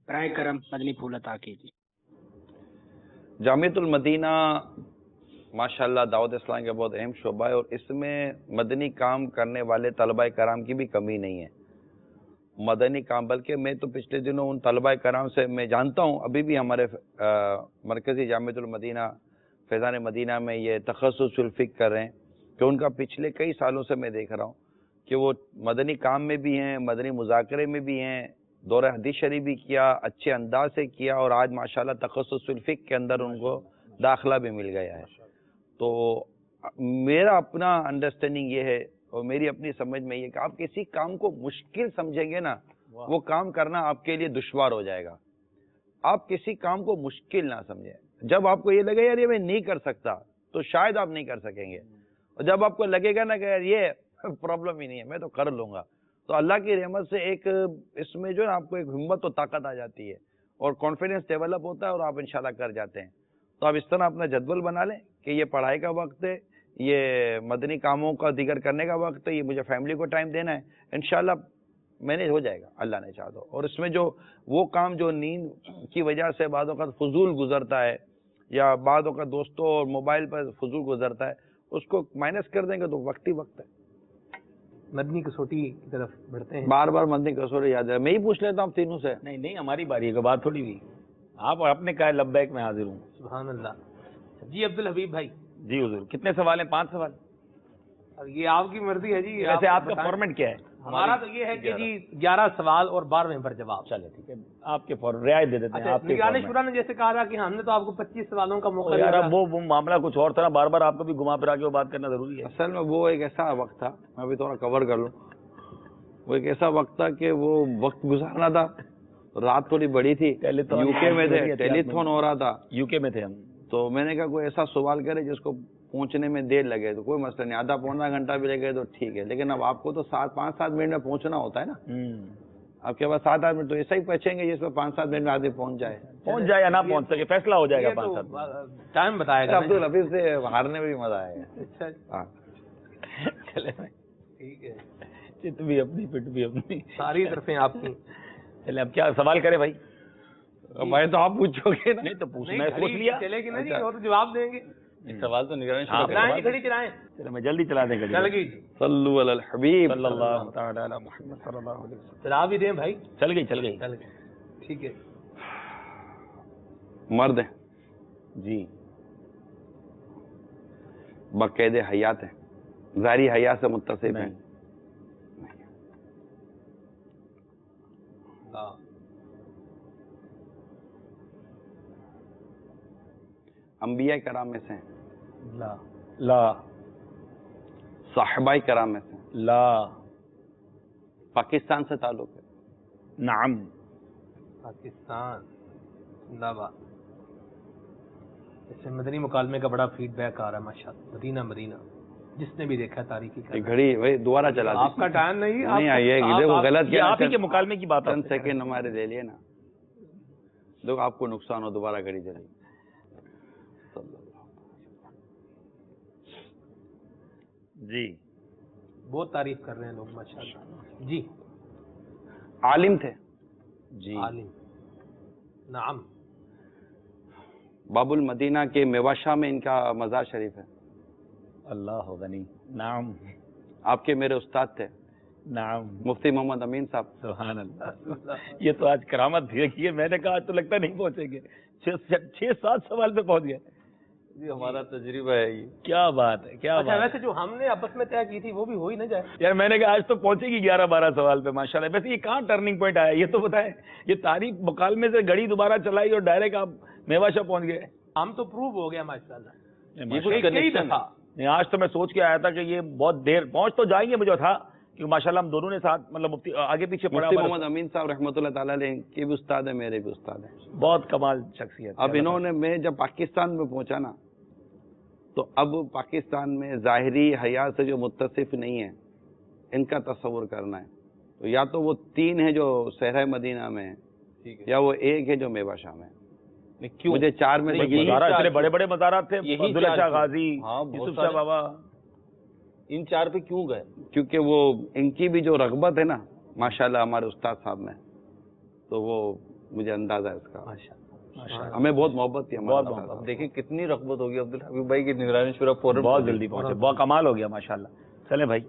برائے کرم مدنی پھول عطا کیجیے. جامعۃ المدینہ ماشاءاللہ دعوت اسلام کا بہت اہم شعبہ ہے اور اس میں مدنی کام کرنے والے طلبہ کرام کی بھی کمی نہیں ہے. مدنی کام بلکہ میں تو پچھلے دنوں ان طلبہ کرام سے میں جانتا ہوں, ابھی بھی ہمارے مرکزی جامعۃ المدینہ فیضان مدینہ میں یہ تخصص الفقہ کر رہے ہیں کہ ان کا پچھلے کئی سالوں سے میں دیکھ رہا ہوں کہ وہ مدنی کام میں بھی ہیں, مدنی مذاکرے میں بھی ہیں, دورہ حدیث شریف بھی کیا, اچھے انداز سے کیا اور آج ماشاءاللہ تخصص الفقہ کے اندر ان کو داخلہ بھی مل گیا ہے. تو میرا اپنا انڈرسٹینڈنگ یہ ہے اور میری اپنی سمجھ میں یہ کہ آپ کسی کام کو مشکل سمجھیں گے نا وہ کام کرنا آپ کے لیے دشوار ہو جائے گا. آپ کسی کام کو مشکل نہ سمجھیں. جب آپ کو یہ لگے یار یہ میں نہیں کر سکتا تو شاید آپ نہیں کر سکیں گے, اور جب آپ کو لگے گا نا کہ یار یہ پرابلم ہی نہیں ہے میں تو کر لوں گا, تو اللہ کی رحمت سے ایک اس میں جو ہے آپ کو ایک ہمت و طاقت آ جاتی ہے اور کانفیڈنس ڈیولپ ہوتا ہے اور آپ انشاءاللہ کر جاتے ہیں. تو آپ اس طرح اپنا جدول بنا لیں کہ یہ پڑھائی کا وقت ہے, یہ مدنی کاموں کا دیگر کرنے کا وقت ہے, یہ مجھے فیملی کو ٹائم دینا ہے, انشاءاللہ مینیج ہو جائے گا اللہ نے چاہا تو. اور اس میں جو وہ کام جو نیند کی وجہ سے بعض اوقات فضول گزرتا ہے یا بعض اوقات دوستوں اور موبائل پر فضول گزرتا ہے, اس کو مائنس کر دیں گے تو وقت ہی وقت ہے. مدنی کسوٹی کی طرف بڑھتے ہیں. بار بار مدنی کسوٹی یاد ہے, میں ہی پوچھ لیتا ہوں تینوں سے. نہیں نہیں ہماری باری ہے, بات تھوڑی ہوئی, آپ نے کہا لبیک میں حاضر ہوں. سبحان اللہ. جی عبدالحبیب بھائی. جی حضور, کتنے سوال ہیں؟ 5 سوال. یہ آپ کی مرضی ہے جی. ویسے آپ کا فارمیٹ کیا ہے؟ ہمارا تو یہ ہے کہ جی 11 سوال اور 12ویں پر جواب. چلے ٹھیک ہے, آپ کے رعایت دے دیتے ہیں. آپ نگران شورا نے جیسے کہا تھا کہ ہم نے تو آپ کو 25 سوالوں کا موقع دیا. وہ معاملہ کچھ اور طرح, بار بار آپ کو بھی گھما پھرا کے وہ بات کرنا ضروری ہے. اصل میں وہ ایک ایسا وقت تھا, میں بھی تھوڑا کور کر لوں, وہ ایک ایسا وقت تھا کہ وہ وقت گزارنا تھا, رات تھوڑی بڑی تھی, یو کے میں تھے, ٹیلی تھون ہو رہا تھا, یو کے میں تھے ہم, تو میں نے کہا کوئی ایسا سوال کرے جس کو پہنچنے میں دیر لگے تو کوئی مسئلہ نہیں, آدھا پونا گھنٹہ بھی لگے تو ٹھیک ہے, لیکن اب آپ کو تو 5-7 منٹ میں پہنچنا ہوتا ہے نا. آپ کے پاس 7-8 منٹ تو ایسا ہی پہنچیں گے جس میں 5-7 منٹ میں آدمی پہنچ جائے یا نہ پہنچ سکے, فیصلہ ہو جائے گا 5-7 ٹائم بتائے گا. عبدالحفیظ سے ہارنے میں بھی مزہ آئے گا. اچھا چلے بھائی ٹھیک ہے, چت بھی اپنی پٹ بھی اپنی, ساری طرفیں آپ کی. چلے اب کیا سوال کرے بھائی؟ بھائی تو آپ پوچھو گے نا. نہیں تو پوچھنا پوچھ لیا, چلے گی نا جی, اور جواب دیں گے. سوال تو نگران کھڑی چلائیں. چلے میں جلدی چلا دیں گا. چل گئی. صلو علی الحبیب صلی اللہ تعالی علی محمد صلی اللہ علیہ وسلم. چلا بھی دیں بھائی. چل گئی چل گئی. ٹھیک ہے. مرد ہیں جی, بقید حیات ہیں, ظاہری حیات سے متصف ہیں. انبیاء کرام میں سے ہیں. لا. صحابہ کرام میں سے ہیں. لا. پاکستان سے تعلق ہے. نعم. پاکستان. زندہ باد. اس سے مدنی مکالمے کا بڑا فیڈ بیک آ رہا ہے ماشاءاللہ. مدینہ مدینہ جس نے بھی دیکھا تاریخی کا گھڑی وہی دوبارہ چلا دی. آپ کا ٹائم نہیں آئیے وہ غلط کیا, آپ ہی کے مکالمے کی بات. 10 سیکنڈ ہمارے لے لیے نا, دیکھو آپ کو نقصان ہو, دوبارہ گھڑی چلی. جی بہت تعریف کر رہے ہیں لوگ ماشاءاللہ. جی عالم تھے. جی عالم. نعم. باب المدینہ کے میواشاہ میں ان کا مزار شریف ہے. اللہ غنی. نعم. آپ کے میرے استاد تھے. نعم. مفتی محمد امین صاحب. سبحان اللہ. یہ تو آج کرامت دیکھیے, میں نے کہا آج تو لگتا نہیں پہنچیں گے, 6-7 سوال پہ پہنچ گئے. جی ہمارا تجربہ ہے یہ. کیا بات ہے, کیا بات. ویسے جو ہم نے آپس میں طے کی تھی وہ بھی ہو ہی نہ جائے یار, میں نے کہا آج تو پہنچے گی 11-12 سوال پہ ماشاءاللہ. ویسے یہ کہاں ٹرننگ پوائنٹ آیا, یہ تو بتائیں. یہ تاریخ مکالمے سے گھڑی دوبارہ چلائی اور ڈائریکٹ آپ میواشاہ پہنچ گئے. ہم تو پروو ہو گیا ماشاءاللہ. کئی دفعہ آج تو میں سوچ کے آیا تھا کہ یہ بہت دیر پہنچ تو جائیں گے, مجھے تھا کیونکہ ماشاءاللہ ہم دونوں نے ساتھ مطلب مفتی آگے پیچھے پڑھا. مفتی محمد امین صاحب رحمۃ اللہ تعالیٰ علیہ کے بھی استاد ہیں, میرے بھی استاد ہیں. بہت کمال شخصیت. اب انہوں نے, میں جب پاکستان میں پہنچا نا, تو اب پاکستان میں ظاہری حیات سے جو متصف نہیں ہے ان کا تصور کرنا ہے, تو یا تو وہ 3 ہیں جو صحرا مدینہ میں ہیں, یا وہ 1 ہے جو میواشاہ میں. مجھے 4 میں اتنے بڑے بڑے مزارات تھے, عبداللہ شاہ غازی, یوسف شاہ بابا, ان 4 پہ کیوں گئے؟ کیونکہ وہ ان کی بھی جو رغبت ہے نا ماشاءاللہ ہمارے استاد صاحب میں, تو وہ مجھے اندازہ ہے اس کا. ہمیں بہت محبت تھی. اب دیکھیں کتنی رغبت ہوگی عبدالحبیب بھائی کی نگرانی شورا فوراً بہت جلدی پہنچے, بہت کمال ہو گیا ماشاءاللہ. چلے بھائی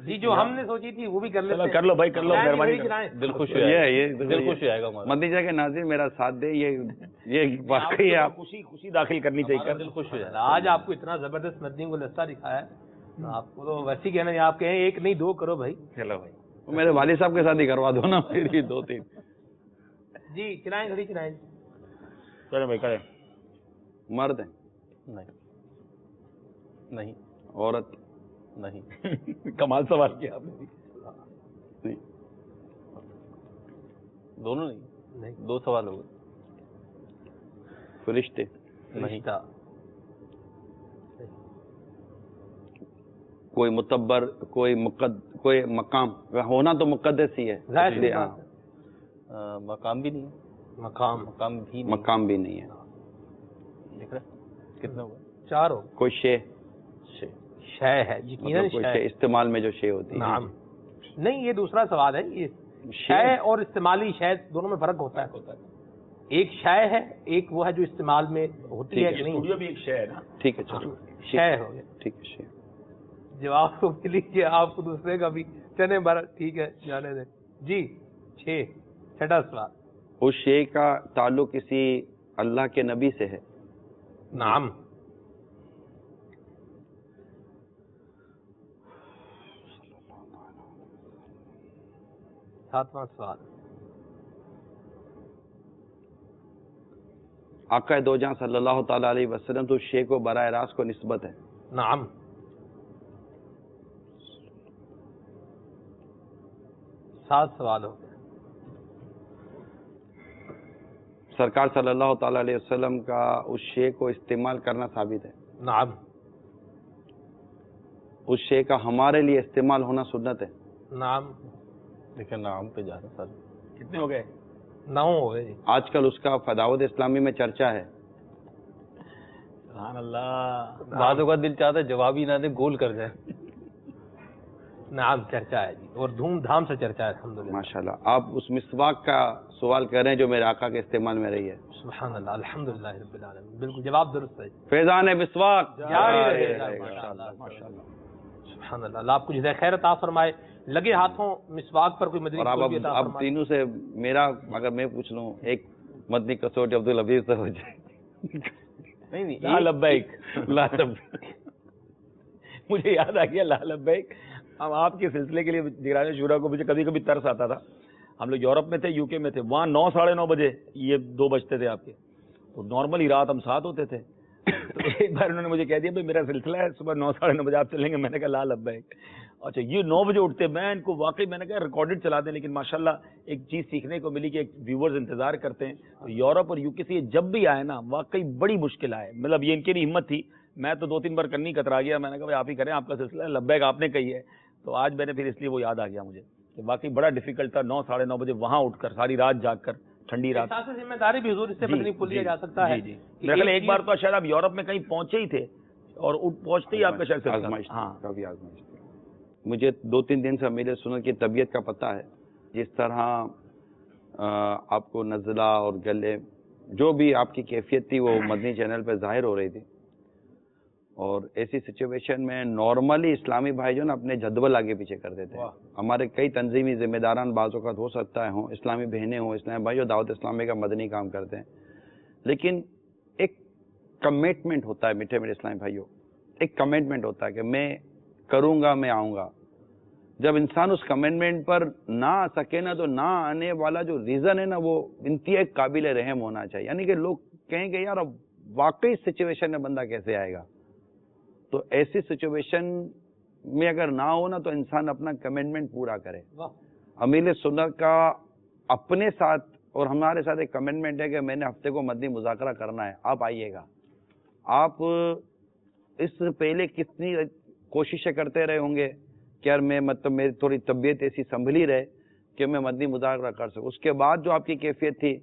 جی جو ہم نے سوچی تھی وہ بھی کر لیتے ہیں. کر لو بھائی, کر لو, مہربانی. دل خوش ہو جائے گا, دل خوش ہو جائے گا. مدینہ کے ناظرین میرا ساتھ دے, یہ واقعی ہے, آپ خوشی داخل کرنی چاہیے. دل خوش ہو جائے. آج آپ کو اتنا زبردست مدنی گلدستہ دکھایا ہے, آپ کو تو ویسے کہنا ہے, آپ کہیں 1 نہیں 2 کرو بھائی. چلو بھائی, میرے والد صاحب کے ساتھ ہی کروا دو نا میری 2-3. جی چلائیں گھڑی چلائیں. چلو بھائی کریں. مرد ہیں نہیں, عورت نہیں. کمال سوال کیا آپ نے. نہیں, دونوں نہیں, 2 سوال ہو گئے. فرشتے نہیں، کوئی متبر، کوئی مقام ہونا تو مقدس ہی ہے، ظاہر سی ہاں، بات ہے۔ مقام بھی نہیں ہے، مقام مقام بھی نہیں ہے۔ دیکھ رہے کتنا ہوا؟ 4 ہو۔ کوئی شے، شے ہے، یقیناً مطلب کوئی شے شے استعمال میں جو شے ہوتی ہے۔ نعم، نہیں یہ دوسرا سوال ہے، یہ شے اور استعمالی شے دونوں میں فرق ہوتا ہے۔ ایک شے ہے، ایک وہ ہے جو استعمال میں ہوتی ہے کہ نہیں۔ اسٹوڈیو بھی ایک شے ہے نا۔ ٹھیک ہے چلو، شے ہو گیا۔ ٹھیک ہے شے۔ جواب کو لیجیے، آپ کو دوسرے کا بھی چنے بارہ، ٹھیک ہے جانے دیں جی۔ 6 چھٹا سوال، اس شے کا تعلق کسی اللہ کے نبی سے ہے؟ نعم۔ 7واں سوال، آقا دو جہاں صلی اللہ تعالی علیہ وسلم تو اس شے کو براہ راست کو نسبت ہے؟ نعم۔ 7 سوال ہو گئے۔ سرکار صلی اللہ تعالی علیہ وسلم کا اس شے کو استعمال کرنا ثابت ہے؟ نعم۔ اس شے کا ہمارے لیے استعمال ہونا سنت ہے؟ نعم۔ دیکھیں نام پہ جا رہے سر، کتنے ہو گئے؟ 9 ہو گئے جی۔ آج کل اس کا فداوت اسلامی میں چرچا ہے؟ سبحان اللہ۔ بعض اوقات دل چاہتا ہے جواب ہی نہ دے، گول کر جائے۔ نعم چرچا ہے جی، اور دھوم دھام سے چرچا ہے الحمدللہ۔ ماشاءاللہ، آپ اس مسواک کا سوال کر رہے ہیں جو میرے آقا کے استعمال میں رہی ہے؟ سبحان اللہ، الحمدللہ رب العالمین، بالکل جواب درست ہے۔ فیضان مسواک جاری رہے گا، جاری ماشاءاللہ، ماشاءاللہ۔ سبحان اللہ، اللہ آپ کو جزائے خیر عطا فرمائے۔ لگے ہاتھوں مسواک پر کوئی مدنی اور پھول بھی عطا اب فرمائے۔ تینوں سے میرا، اگر میں پوچھ لوں ایک مدنی کسوٹ عبدالحفیظ سے ہو جائے؟ نہیں لا لبیک، لا لبیک۔ مجھے یاد آ گیا لا لبیک، اب آپ کے سلسلے کے لیے نگران شورا کو مجھے کبھی کبھی ترس آتا تھا۔ ہم لوگ یورپ میں تھے، یو کے میں تھے، وہاں 9 ساڑھے 9 بجے، یہ 2 بجتے تھے آپ کے، تو نارملی رات ہم 7 ہوتے تھے۔ تو ایک بار انہوں نے مجھے کہہ دیا بھائی میرا سلسلہ ہے، صبح 9 ساڑھے 9 بجے آپ چلیں گے؟ میں نے کہا لا لبیک۔ اچھا یہ 9 بجے اٹھتے، میں ان کو واقعی میں نے کہا ریکارڈڈ چلا دیں، لیکن ماشاءاللہ ایک چیز سیکھنے کو ملی کہ ویورز انتظار کرتے ہیں۔ تو یورپ اور یو کے سے یہ جب بھی آئے نا واقعی بڑی مشکل آئے، مطلب یہ ان کی نہیں ہمت تھی، میں تو 2-3 بار کرنی کترا گیا، میں نے کہا بھائی آپ ہی کریں، آپ کا سلسلہ ہے، لبیک آپ نے کہی ہے۔ تو آج میں نے پھر اس لیے وہ یاد آ گیا مجھے کہ واقعی بڑا ڈیفیکلٹ تھا 9 ساڑھے 9 بجے وہاں اٹھ کر ساری رات جاگ کر، ٹھنڈی رات۔ احساس ذمہ داری بھی حضور اس سے مدنی پھول لیا جا سکتا ہے۔ میرا خیال ایک بار تو شاید آپ یورپ میں کہیں پہنچے ہی تھے اور پہنچتے ہی آپ کا شاید آزمائش، ہاں کبھی آزمائش تھی۔ مجھے 2-3 دن سے امیر سنت کی طبیعت کا پتہ ہے، جس طرح آپ کو نزلہ اور گلے جو بھی آپ کی کیفیت تھی وہ مدنی چینل پہ ظاہر ہو رہی تھی، اور ایسی سچویشن میں نارملی اسلامی بھائی جو نا اپنے جدول آگے پیچھے کر دیتے ہیں۔ ہمارے کئی تنظیمی ذمہ داران بعض اوقات ہو سکتا ہے ہوں، اسلامی بہنیں ہوں، اسلامی بھائی جو دعوت اسلامی کا مدنی کام کرتے ہیں، لیکن ایک کمٹمنٹ ہوتا ہے میٹھے میٹھے اسلامی بھائیوں، ایک کمٹمنٹ ہوتا ہے کہ میں کروں گا، میں آؤں گا۔ جب انسان اس کمٹمنٹ پر نہ آ سکے نا، تو نہ آنے والا جو ریزن ہے نا وہ انتہائی قابل رحم ہونا چاہیے، یعنی کہ لوگ کہیں گے یار اب واقعی سچویشن میں بندہ کیسے آئے گا۔ تو ایسی سچویشن میں اگر نہ ہو نا تو انسان اپنا کمٹمنٹ پورا کرے۔ امیر سنت کا اپنے ساتھ اور ہمارے ساتھ ایک کمٹمنٹ ہے کہ میں نے ہفتے کو مدنی مذاکرہ کرنا ہے، آپ آئیے گا۔ آپ اس پہلے کتنی کوششیں کرتے رہے ہوں گے کہ یار میں مطلب میری تھوڑی طبیعت ایسی سنبھلی رہے کہ میں مدنی مذاکرہ کر سکوں۔ اس کے بعد جو آپ کی کیفیت تھی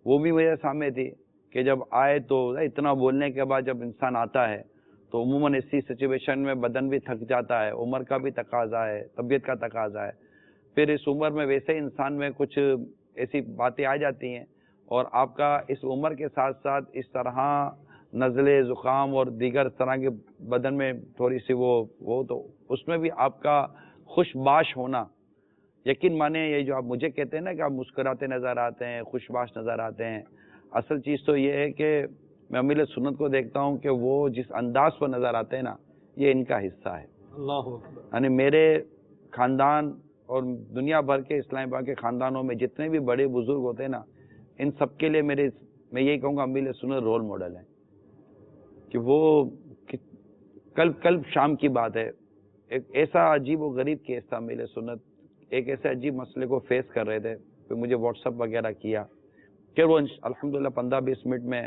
وہ بھی میرے سامنے تھی کہ جب آئے تو اتنا بولنے کے بعد جب انسان آتا ہے تو عموماً اسی سچویشن میں بدن بھی تھک جاتا ہے، عمر کا بھی تقاضا ہے، طبیعت کا تقاضا ہے، پھر اس عمر میں ویسے انسان میں کچھ ایسی باتیں آ جاتی ہیں، اور آپ کا اس عمر کے ساتھ ساتھ اس طرح نزلے، زکام اور دیگر طرح کے بدن میں تھوڑی سی وہ تو اس میں بھی آپ کا خوش باش ہونا، یقین مانیں یہ جو آپ مجھے کہتے ہیں نا کہ آپ مسکراتے نظر آتے ہیں، خوش باش نظر آتے ہیں، اصل چیز تو یہ ہے کہ میں امیر سنت کو دیکھتا ہوں کہ وہ جس انداز پر نظر آتے ہیں نا یہ ان کا حصہ ہے۔ اللہ اکبر۔ یعنی میرے خاندان اور دنیا بھر کے اسلامی بھائی کے خاندانوں میں جتنے بھی بڑے بزرگ ہوتے ہیں نا، ان سب کے لیے میں یہی کہوں گا امیر سنت رول ماڈل ہے، کہ وہ کل شام کی بات ہے، ایک ایسا عجیب و غریب کیس تھا، امیر سنت ایک ایسے عجیب مسئلے کو فیس کر رہے تھے، پھر مجھے واٹس اپ وغیرہ کیا کہ وہ الحمدللہ 15-20 منٹ میں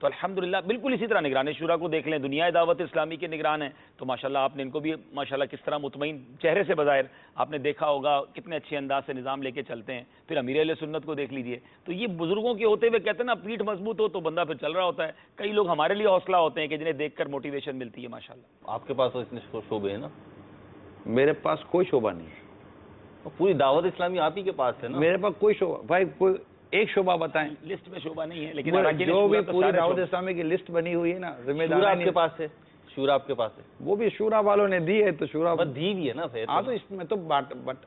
تو الحمدللہ بالکل اسی طرح نگران شورا کو دیکھ لیں، دنیا دعوت اسلامی کے نگران ہیں تو ماشاءاللہ آپ نے ان کو بھی ماشاءاللہ کس طرح مطمئن چہرے سے بظاہر آپ نے دیکھا ہوگا کتنے اچھے انداز سے نظام لے کے چلتے ہیں. پھر امیر اہل سنت کو دیکھ لیجئے. تو یہ بزرگوں کے ہوتے ہوئے کہتے ہیں نا پیٹھ مضبوط ہو تو بندہ پھر چل رہا ہوتا ہے. کئی لوگ ہمارے لیے حوصلہ ہوتے ہیں کہ جنہیں دیکھ کر موٹیویشن ملتی ہے ماشاءاللہ. آپ کے پاس تو اتنے شعبے ہیں نا؟ میرے پاس کوئی شعبہ نہیں ہے. پوری دعوت اسلامی آپ ہی کے پاس ہے نا؟ میرے پاس کوئی شعبہ، بھائی کوئی ایک شعبہ بتائیں. لسٹ میں شعبہ نہیں ہے لیکن جو بھی پوری دعوت اسلامی کی لسٹ بنی ہوئی ہے نا، ذمہ شورا داری آپ کے پاس ہے، شورا آپ کے پاس ہے، وہ بھی شورا والوں نے دی ہے تو شورا دی بھی ہے نا پھر. ہاں تو اس میں تو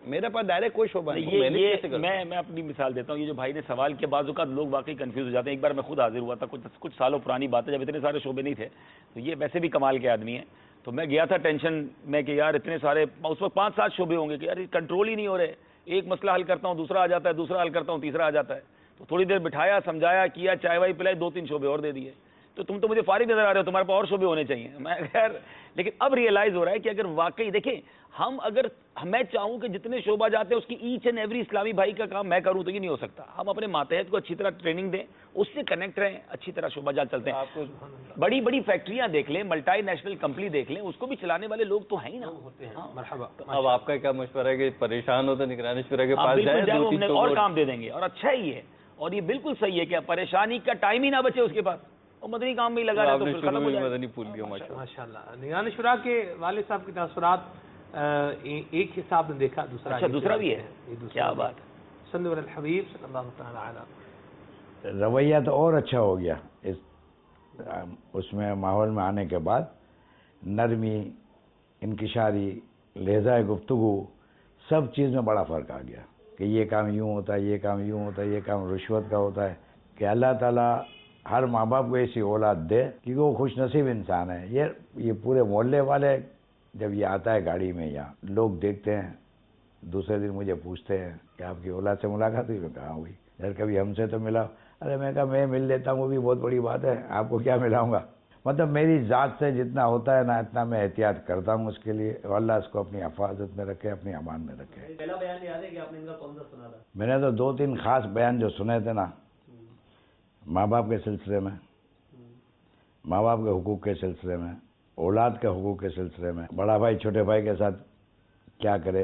میرے پاس ڈائریکٹ کوئی شعبہ نہیں. میں اپنی مثال دیتا ہوں. یہ جو بھائی نے سوال کیا، بعض اوقات لوگ واقعی کنفیوز ہو جاتے ہیں. ایک بار میں خود حاضر ہوا تھا، کچھ سالوں پرانی بات ہے، جب اتنے سارے شعبے نہیں تھے. تو یہ ویسے بھی کمال کے آدمی ہیں. تو میں گیا تھا ٹینشن میں کہ یار اتنے سارے، اس وقت 5-7 شعبے ہوں گے کہ یار یہ کنٹرول ہی نہیں ہو رہے. ایک مسئلہ حل کرتا ہوں دوسرا آ جاتا ہے، دوسرا حل کرتا ہوں تیسرا آ جاتا ہے. تو تھوڑی دیر بٹھایا، سمجھایا، کیا، چائے وائی پلائی، 2-3 شعبے اور دے دیے. تو تم تو مجھے فارغ نظر آ رہے ہو، تمہارے پاس اور شعبے ہونے چاہیے. میں خیر لیکن اب ریئلائز ہو رہا ہے کہ اگر واقعی دیکھیں ہم اگر میں چاہوں کہ جتنے شعبہ جاتے ہیں اس کی ایچ اینڈ ایوری اسلامی بھائی کا کام میں کروں تو یہ نہیں ہو سکتا. ہم اپنے ماتحت کو اچھی طرح ٹریننگ دیں، اس سے کنیکٹ رہیں، اچھی طرح شعبہ جات چلتے ہیں. بڑی بڑی فیکٹریاں دیکھ لیں، ملٹی نیشنل کمپنی دیکھ لیں، اس کو بھی چلانے والے لوگ تو ہیں ہی نا. مرحبا. اب آپ کا کیا مشورہ ہے کہ پریشان ہو تو نگران شورا کے پاس بالکل جائے، جائے، اور کام دے دیں گے. اور اچھا ہی ہے اور یہ بالکل صحیح ہے کہ پریشانی کا ٹائم ہی نہ بچے اس کے پاس، اور مدنی کام میں ہی لگا رہا تو پھر ختم ہو جائے. مدنی پھول لیا ماشاءاللہ. نگران شورا کے والد صاحب کے تاثرات ایک حساب نے دیکھا، دوسرا بھی ہے. کیا بات ہے. صلی علی الحبیب صلی اللہ تعالی علیہ. رویہ تو اور اچھا ہو گیا اس میں ماحول میں آنے کے بعد. نرمی، انکشاری، لہجہ گفتگو، سب چیز میں بڑا فرق آ گیا کہ یہ کام یوں ہوتا ہے، یہ کام یوں ہوتا ہے، یہ کام رشوت کا ہوتا ہے. کہ اللہ تعالیٰ ہر ماں باپ کو ایسی اولاد دے کیونکہ وہ خوش نصیب انسان ہے. یہ پورے محلے والے جب یہ آتا ہے گاڑی میں، یا لوگ دیکھتے ہیں، دوسرے دن مجھے پوچھتے ہیں کہ آپ کی اولاد سے ملاقات ہوئی؟ میں کہا ہوئی. اگر کبھی ہم سے تو ملا؟ ارے میں کہا میں مل لیتا ہوں، وہ بھی بہت بڑی بات ہے، آپ کو کیا ملاؤں گا. مطلب میری ذات سے جتنا ہوتا ہے نا اتنا میں احتیاط کرتا ہوں اس کے لیے. اللہ اس کو اپنی حفاظت میں رکھے، اپنی امان میں رکھے. پہلا بیان یاد ہے کہ آپ نے ان کا کون سا سنا تھا؟ میں نے تو 2-3 خاص بیان جو سنے تھے نا، ماں باپ کے سلسلے میں، ماں باپ کے حقوق کے سلسلے میں، اولاد کے حقوق کے سلسلے میں، بڑا بھائی چھوٹے بھائی کے ساتھ کیا کرے،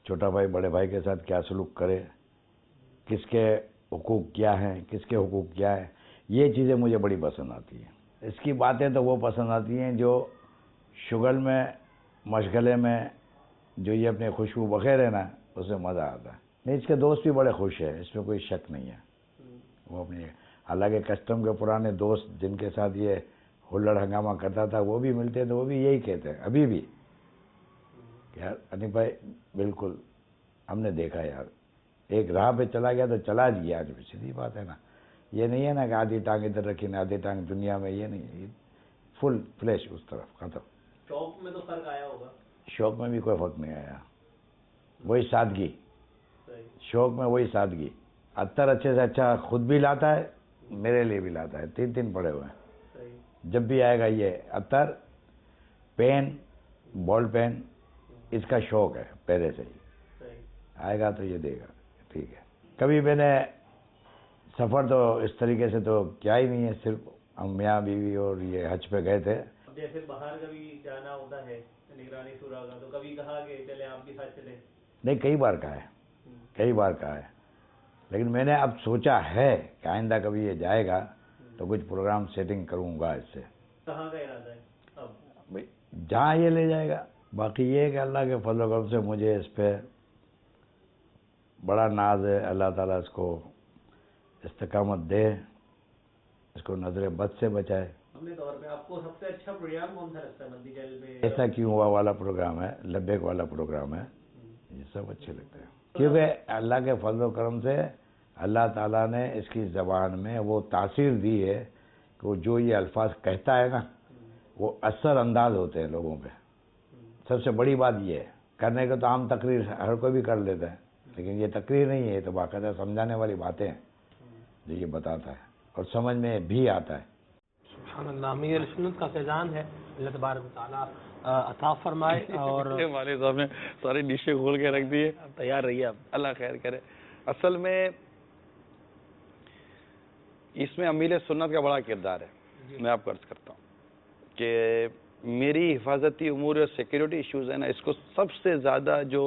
چھوٹا بھائی بڑے بھائی کے ساتھ کیا سلوک کرے، کس کے حقوق کیا ہیں، کس کے حقوق کیا ہے. یہ چیزیں مجھے بڑی پسند آتی ہیں. اس کی باتیں تو وہ پسند آتی ہیں جو شغل میں، مشغلے میں جو یہ اپنے خوشبو بخیر ہے نا، اس میں مزہ آتا ہے. نہیں، اس کے دوست بھی بڑے خوش ہیں، اس میں کوئی شک نہیں ہے. وہ اپنی حالانکہ کسٹم کے پرانے دوست جن کے ساتھ یہ ہلڑ ہنگامہ کرتا تھا وہ بھی ملتے ہیں تو وہ بھی یہی کہتے ہیں ابھی بھی کہ یار انیف بھائی بالکل ہم نے دیکھا یار ایک راہ پہ چلا گیا تو چلا گیا. آج سیدھی بات ہے نا، یہ نہیں ہے نا کہ آدھی ٹانگ ادھر رکھی نا آدھی ٹانگ دنیا میں، یہ نہیں ہے. فل فلیش اس طرف ختم. شوق میں تو فرق آیا ہوگا؟ شوق میں بھی کوئی فرق نہیں آیا، وہی سادگی. شوق میں وہی سادگی. عطر اچھے سے اچھا خود بھی لاتا ہے، میرے لیے بھی لاتا ہے. 3 پڑے ہوئے ہیں. جب بھی آئے گا یہ عطر، پین، بال پین، اس کا شوق ہے پہلے سے ہی. آئے گا تو یہ دے گا. ٹھیک ہے. کبھی میں نے سفر تو اس طریقے سے تو کیا ہی نہیں ہے، صرف ہم میاں بیوی اور یہ حج پہ گئے تھے. جیسے باہر کبھی جانا ہوتا ہے نگرانی شورا کا تو کبھی کہا کہ چلے آپ بھی ساتھ چلیں؟ نہیں، کئی بار کہا ہے، کئی بار کہا ہے. لیکن میں نے اب سوچا ہے کہ آئندہ کبھی یہ جائے گا تو کچھ پروگرام سیٹنگ کروں گا اس سے. کہاں کا ارادہ ہے اب؟ جہاں یہ لے جائے گا. باقی یہ ہے کہ اللہ کے فضل و کرم سے مجھے اس پہ بڑا ناز ہے. اللہ تعالیٰ اس کو استقامت دے، اس کو نظر بد سے بچائے. اپنے طور پہ آپ کو سب سے اچھا پروگرام کون سا لگتا ہے مدنی چینل پہ؟ ایسا کیوں ہوا والا پروگرام ہے، لبیک والا پروگرام ہے، یہ سب اچھے لگتے ہیں. کیونکہ اللہ کے فضل و کرم سے اللہ تعالیٰ نے اس کی زبان میں وہ تاثیر دی ہے کہ وہ جو یہ الفاظ کہتا ہے نا وہ اثر انداز ہوتے ہیں لوگوں پہ. سب سے بڑی بات یہ ہے، کرنے کے تو عام تقریر ہر کوئی بھی کر لیتا ہے، لیکن یہ تقریر نہیں ہے، یہ تو باقاعدہ سمجھانے والی باتیں ہیں جو یہ بتاتا ہے اور سمجھ میں بھی آتا ہے. سبحان اللہ. امیر سنت کا فیضان ہے، اللہ تبارک و تعالیٰ عطا فرمائے. اور والد صاحب نے ساری ڈشیں کھول کے رکھ دی ہے، تیار رہیے آپ، اللہ خیر کرے. اصل میں اس میں امیل سنت کا بڑا کردار ہے. میں آپ کو عرض کرتا ہوں کہ میری حفاظتی امور اور سیکیورٹی ایشوز ہیں نا، اس کو سب سے زیادہ جو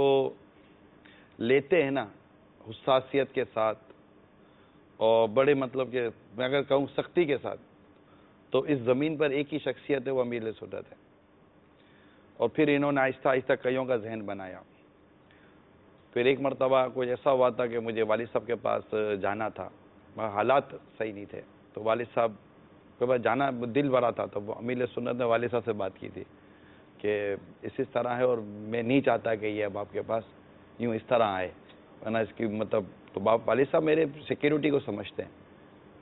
لیتے ہیں نا حساسیت کے ساتھ اور بڑے مطلب کہ میں اگر کہوں سختی کے ساتھ، تو اس زمین پر ایک ہی شخصیت ہے، وہ امیل سنت ہے. اور پھر انہوں نے آہستہ آہستہ کئیوں کا ذہن بنایا. پھر ایک مرتبہ کچھ ایسا ہوا تھا کہ مجھے والد صاحب کے پاس جانا تھا، حالات صحیح نہیں تھے، تو والد صاحب کے پاس جانا دل بھرا تھا. تو امیل سنت نے والد صاحب سے بات کی تھی کہ اس طرح ہے اور میں نہیں چاہتا کہ یہ اب آپ کے پاس یوں اس طرح آئے، ورنہ اس کی مطلب. تو والد صاحب میرے سیکیورٹی کو سمجھتے ہیں،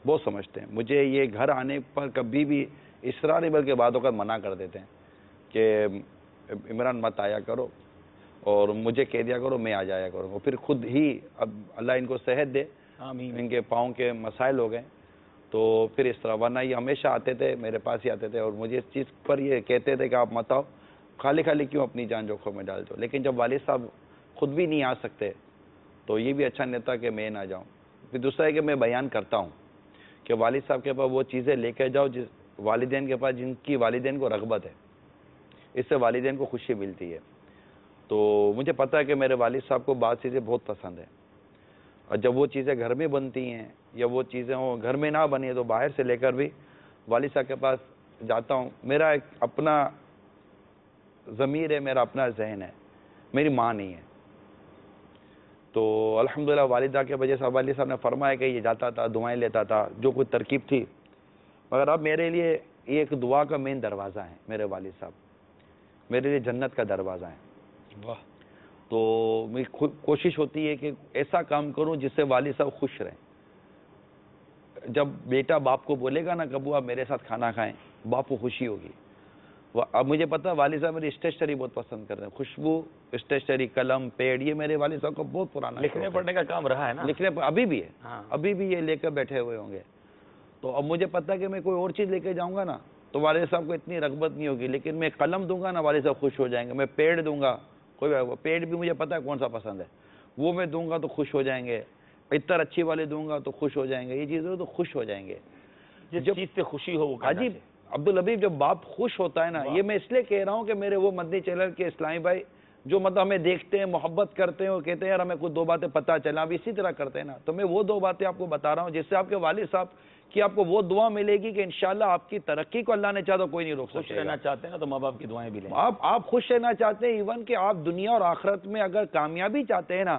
بہت سمجھتے ہیں. مجھے یہ گھر آنے پر کبھی بھی اصرار نہیں بلکہ بعد اوقات منع کر دیتے ہیں کہ عمران مت آیا کرو اور مجھے کہہ دیا کرو میں آ جایا کروں. وہ پھر خود ہی اب اللہ ان کو صحت دے، ان کے پاؤں کے مسائل ہو گئے تو پھر اس طرح. ورنہ یہ ہمیشہ آتے تھے میرے پاس ہی آتے تھے اور مجھے اس چیز پر یہ کہتے تھے کہ آپ مت آؤ، خالی کیوں اپنی جان جوکھوں میں ڈالتے ہو. لیکن جب والد صاحب خود بھی نہیں آ سکتے تو یہ بھی اچھا نہیں تھا کہ میں نہ جاؤں. پھر دوسرا ہے کہ میں بیان کرتا ہوں کہ والد صاحب کے پاس وہ چیزیں لے کے جاؤ جس والدین کے پاس جن کی والدین کو رغبت ہے، اس سے والدین کو خوشی ملتی ہے. تو مجھے پتہ ہے کہ میرے والد صاحب کو بعض چیزیں بہت پسند ہیں، اور جب وہ چیزیں گھر میں بنتی ہیں یا وہ چیزیں گھر میں نہ بنی ہے تو باہر سے لے کر بھی والد صاحب کے پاس جاتا ہوں. میرا ایک اپنا ضمیر ہے، میرا اپنا ذہن ہے، میری ماں نہیں ہے. تو الحمدللہ والدہ کے وجہ سے والد صاحب نے فرمایا کہ یہ جاتا تھا، دعائیں لیتا تھا، جو کچھ ترکیب تھی. مگر اب میرے لیے یہ ایک دعا کا مین دروازہ ہے میرے والد صاحب، میرے لیے جنت کا دروازہ ہے. واہ. تو میری کوشش ہوتی ہے کہ ایسا کام کروں جس سے والد صاحب خوش رہیں. جب بیٹا باپ کو بولے گا نا کہ ابو آپ میرے ساتھ کھانا کھائیں، باپ کو خوشی ہوگی. اب مجھے پتا والد صاحب میری اسٹیشنری بہت پسند کرتے ہیں، خوشبو، اسٹیشنری، قلم، پیڈ، یہ میرے والد صاحب کا بہت پرانا لکھنے پڑھنے کا کام رہا ہے نا، لکھنے ابھی بھی ہے، ہاں. ابھی بھی یہ لے کر بیٹھے ہوئے ہوں گے. تو اب مجھے پتا ہے کہ میں کوئی اور چیز لے کے جاؤں گا نا تو والد صاحب کو اتنی رغبت نہیں ہوگی، لیکن میں قلم دوں گا نا والد صاحب خوش ہو جائیں گے. میں پیڈ دوں گا، کوئی پیڈ بھی مجھے پتا ہے کون سا پسند ہے، وہ میں دوں گا تو خوش ہو جائیں گے. اتر اچھی والے دوں گا تو خوش ہو جائیں گے. یہ چیزیں تو خوش ہو جائیں گے. جس چیز سے خوشی ہو وہ عجیب عبدالحبیب جب باپ خوش ہوتا ہے نا، یہ میں اس لیے کہہ رہا ہوں کہ میرے وہ مدنی چینل کے اسلامی بھائی جو مطلب ہمیں دیکھتے ہیں، محبت کرتے ہیں اور کہتے ہیں یار ہمیں کچھ دو باتیں پتہ چلا، اب اسی طرح کرتے ہیں نا. تو میں وہ دو باتیں آپ کو بتا رہا ہوں جس سے آپ کے والد صاحب کی آپ کو وہ دعا ملے گی کہ انشاءاللہ آپ کی ترقی کو اللہ نے چاہا تو کوئی نہیں روک سکے. خوش رہنا چاہتے ہیں نا تو ماں باپ کی دعائیں بھی لیں. آپ خوش رہنا چاہتے ہیں، ایون کہ آپ دنیا اور آخرت میں اگر کامیابی چاہتے ہیں نا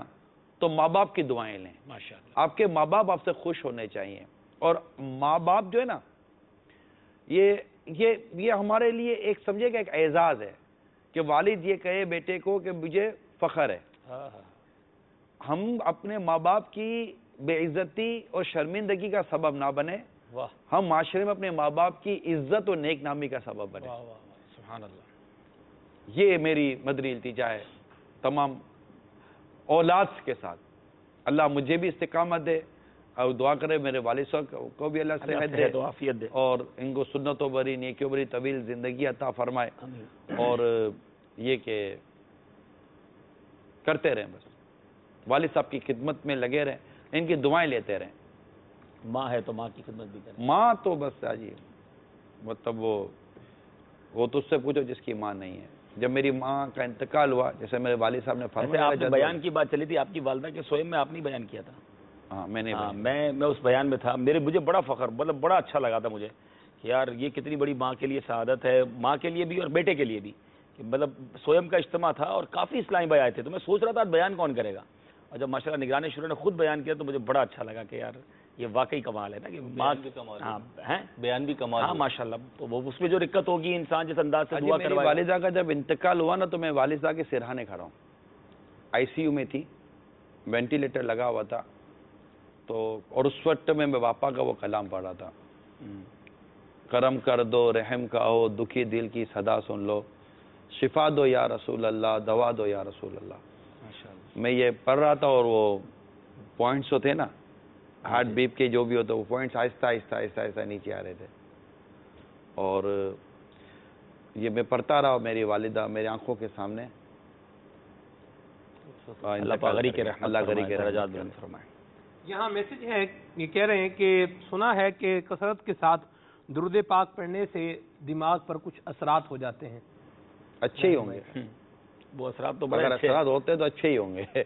تو ماں باپ کی دعائیں لیں. ماشاءاللہ آپ کے ماں باپ آپ سے خوش ہونے چاہیے. اور ماں باپ جو ہے نا یہ ہمارے لیے ایک سمجھے کہ ایک اعزاز ہے کہ والد یہ کہے بیٹے کو کہ مجھے فخر ہے. ہم اپنے ماں باپ کی بے عزتی اور شرمندگی کا سبب نہ بنے، ہم معاشرے میں اپنے ماں باپ کی عزت اور نیک نامی کا سبب بنے. سبحان اللہ. یہ میری مدنی التجا ہے تمام اولاد کے ساتھ. اللہ مجھے بھی استقامت دے اور دعا کرے میرے والد صاحب کو بھی اللہ صحت دے تو عافیت دے اور ان کو سنتوں بری نیکیوں بری طویل زندگی عطا فرمائے. اور یہ کہ کرتے رہیں، بس والد صاحب کی خدمت میں لگے رہیں، ان کی دعائیں لیتے رہیں. ماں ہے تو ماں کی خدمت بھی کریں. ماں تو بس جی مطلب وہ تو اس سے پوچھو جس کی ماں نہیں ہے. جب میری ماں کا انتقال ہوا، جیسے میرے والد صاحب نے فرمایا، آپ نے بیان کی بات چلی تھی آپ کی والدہ کے سوئے میں آپ نے بیان کیا تھا. ہاں میں نے میں اس بیان میں تھا. مجھے بڑا فخر، مطلب بڑا اچھا لگا تھا مجھے کہ یار یہ کتنی بڑی ماں کے لیے سعادت ہے، ماں کے لیے بھی اور بیٹے کے لیے بھی. مطلب سوئم کا اجتماع تھا اور کافی اسلامی بھائی آئے تھے، تو میں سوچ رہا تھا بیان کون کرے گا. اور جب ماشاءاللہ نگران شورا نے خود بیان کیا تو مجھے بڑا اچھا لگا کہ یار یہ واقعی کمال ہے نا کہ ماں بیان بھی کمال. ہاں ماشاءاللہ. تو وہ اس میں جو رکت ہوگی انسان جس انداز سے دعا میری کروائے. والدہ کا جب انتقال ہوا نا تو میں والد صاحب کے سرہانے کھڑا ہوں. آئی سی یو میں تھی، وینٹیلیٹر لگا ہوا تھا. تو اور اس وقت میں باپا کا وہ کلام پڑھ رہا تھا، کرم کر دو رحم کا ہو دکھی دل کی صدا سن لو، شفا دو یا رسول اللہ دوا دو یا رسول اللہ. میں یہ پڑھ رہا تھا اور وہ پوائنٹس جو تھے نا ہارٹ بیپ کے جو بھی ہوتے وہ پوائنٹس آہستہ آہستہ آہستہ آہستہ نیچے آ رہے تھے. اور یہ میں پڑھتا رہا، میری والدہ میری آنکھوں کے سامنے. اللہ غری کے رحمت فرمائے. یہاں میسج ہے، یہ کہہ رہے ہیں کہ سنا ہے کہ کثرت کے ساتھ درود پاک پڑھنے سے دماغ پر کچھ اثرات ہو جاتے ہیں. اچھے ہی ہوں گے. وہ اثرات تو بڑے اگر اچھے اثرات ہوتے ہیں تو اچھے ہی ہوں گے،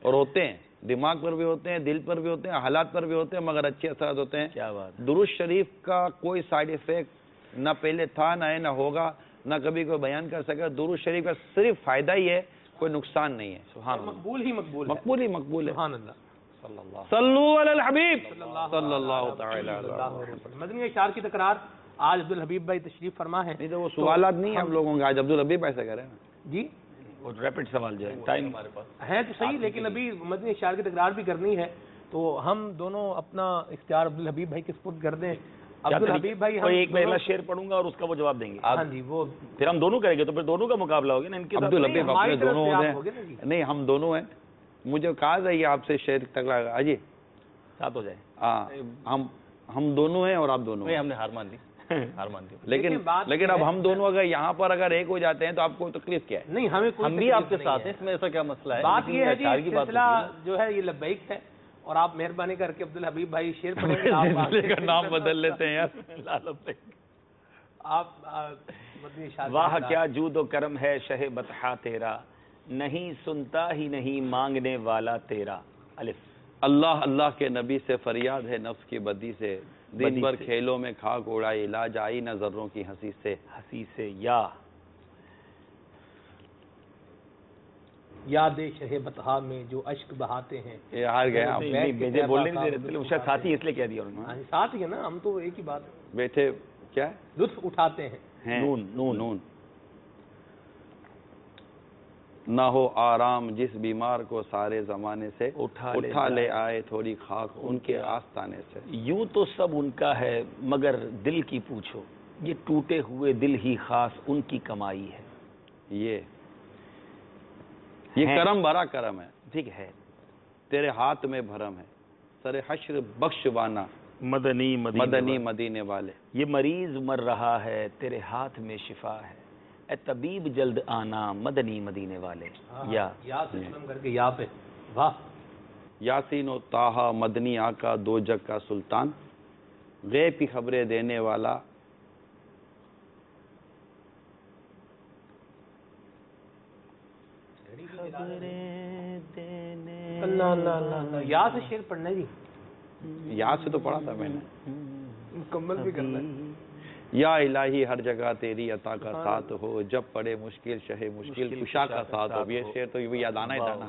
اور ہوتے ہیں، دماغ پر بھی ہوتے ہیں، دل پر بھی ہوتے ہیں، حالات پر بھی ہوتے ہیں، مگر اچھے اثرات ہوتے ہیں. کیا بات. درود شریف کا کوئی سائیڈ افیکٹ نہ پہلے تھا، نہ ہے، نہ ہوگا، نہ کبھی کوئی بیان کر سکے. درود شریف کا صرف فائدہ ہی ہے، کوئی نقصان نہیں ہے. سبحان اللہ. مقبول ہی مقبول ہے. مقبول ہی مقبول ہے. سبحان اللہ. صلو علی الحبیب صلی اللہ تعالی علیہ وسلم. مدنی اشعار کی تکرار آج عبدالحبیب بھائی تشریف فرما ہے. نہیں تو وہ سوالات نہیں ہیں ہم لوگوں کے، آج عبدالحبیب ایسا کریں جی وہ ریپڈ سوال جو ہے ٹائم ہمارے پاس ہے تو صحیح، لیکن ابھی مدنی اشعار کی تکرار بھی کرنی ہے تو ہم دونوں اپنا اختیار عبدالحبیب بھائی کے سپرد کر دیں. عبدالحبیب بھائی کوئی ایک پہلا شعر پڑھوں گا اور اس کا وہ جواب دیں گے. ہاں جی، وہ پھر ہم دونوں کریں گے تو پھر دونوں کا مقابلہ ہوگا نا ان کے ساتھ. عبدالحبیب اپنے دونوں ہیں ہیں. نہیں ہم دونوں ہیں. مجھے کہا تھا یہ آپ سے شعر تکرار اجی ساتھ ہو جائے. ہاں ہم دونوں ہیں اور آپ دونوں ہیں. ہم نے ہار مان لی، ہار مان لی. لیکن اب ہم دونوں اگر یہاں پر اگر ایک ہو جاتے ہیں تو آپ کو تکلیف کیا ہے؟ نہیں، ہم بھی آپ کے ساتھ ہیں، اس میں ایسا کیا مسئلہ ہے؟ بات یہ ہے جی اشعار کی بات سلسلہ جو ہے یہ لبیک ہے، اور آپ مہربانی کر کے عبدالحبیب بھائی شعر پڑھیں گے. کا نام بدل لیتے ہیں یار. آپ مدنی اشعار. واہ کیا جود و کرم ہے شہ بطحا تیرا، نہیں سنتا ہی نہیں مانگنے والا تیرا. الف. اللہ اللہ کے نبی سے فریاد ہے نفس کی بدی سے، دن بھر کھیلوں میں خاک اڑائی، علاج آئی نہ ذروں کی ہنسی سے. یا یاد شہ بطحا میں جو اشک بہاتے ہیں. یہ ہار گئے آپ. بولنے نہیں دے رہے، شاید ساتھی اس لیے کہہ دیا انہوں نے. ساتھ ہی ہے نا، ہم تو ایک ہی بات بیٹھے کیا ہے؟ لطف اٹھاتے ہیں. نون. نہ ہو آرام جس بیمار کو سارے زمانے سے، اٹھا لے آئے تھوڑی خاک ان کے آستانے سے. یوں تو سب ان کا ہے مگر دل کی پوچھو، یہ ٹوٹے ہوئے دل ہی خاص ان کی کمائی ہے. یہ کرم بڑا کرم ہے. ٹھیک ہے. تیرے ہاتھ میں بھرم ہے، سر حشر بخشوانا مدنی مدینے والے. یہ مریض مر رہا ہے تیرے ہاتھ میں شفا ہے، اے طبیب جلد آنا مدنی مدینے والے. یا سے شرم کر کے یا پہ. واہ. یاسین و طٰہٰ مدنی آقا دو جگ کا سلطان، غیب کی خبریں دینے والا. اللہ یا سے شعر پڑھنا جی. یا سے تو پڑھا تھا میں نے، مکمل بھی کرنا ہے. یا الہی ہر جگہ تیری عطا کا ساتھ ہو، جب پڑے مشکل شہ مشکل کشا کا ساتھ ہو. یہ شعر تو یاد آنا ہی تھا نا.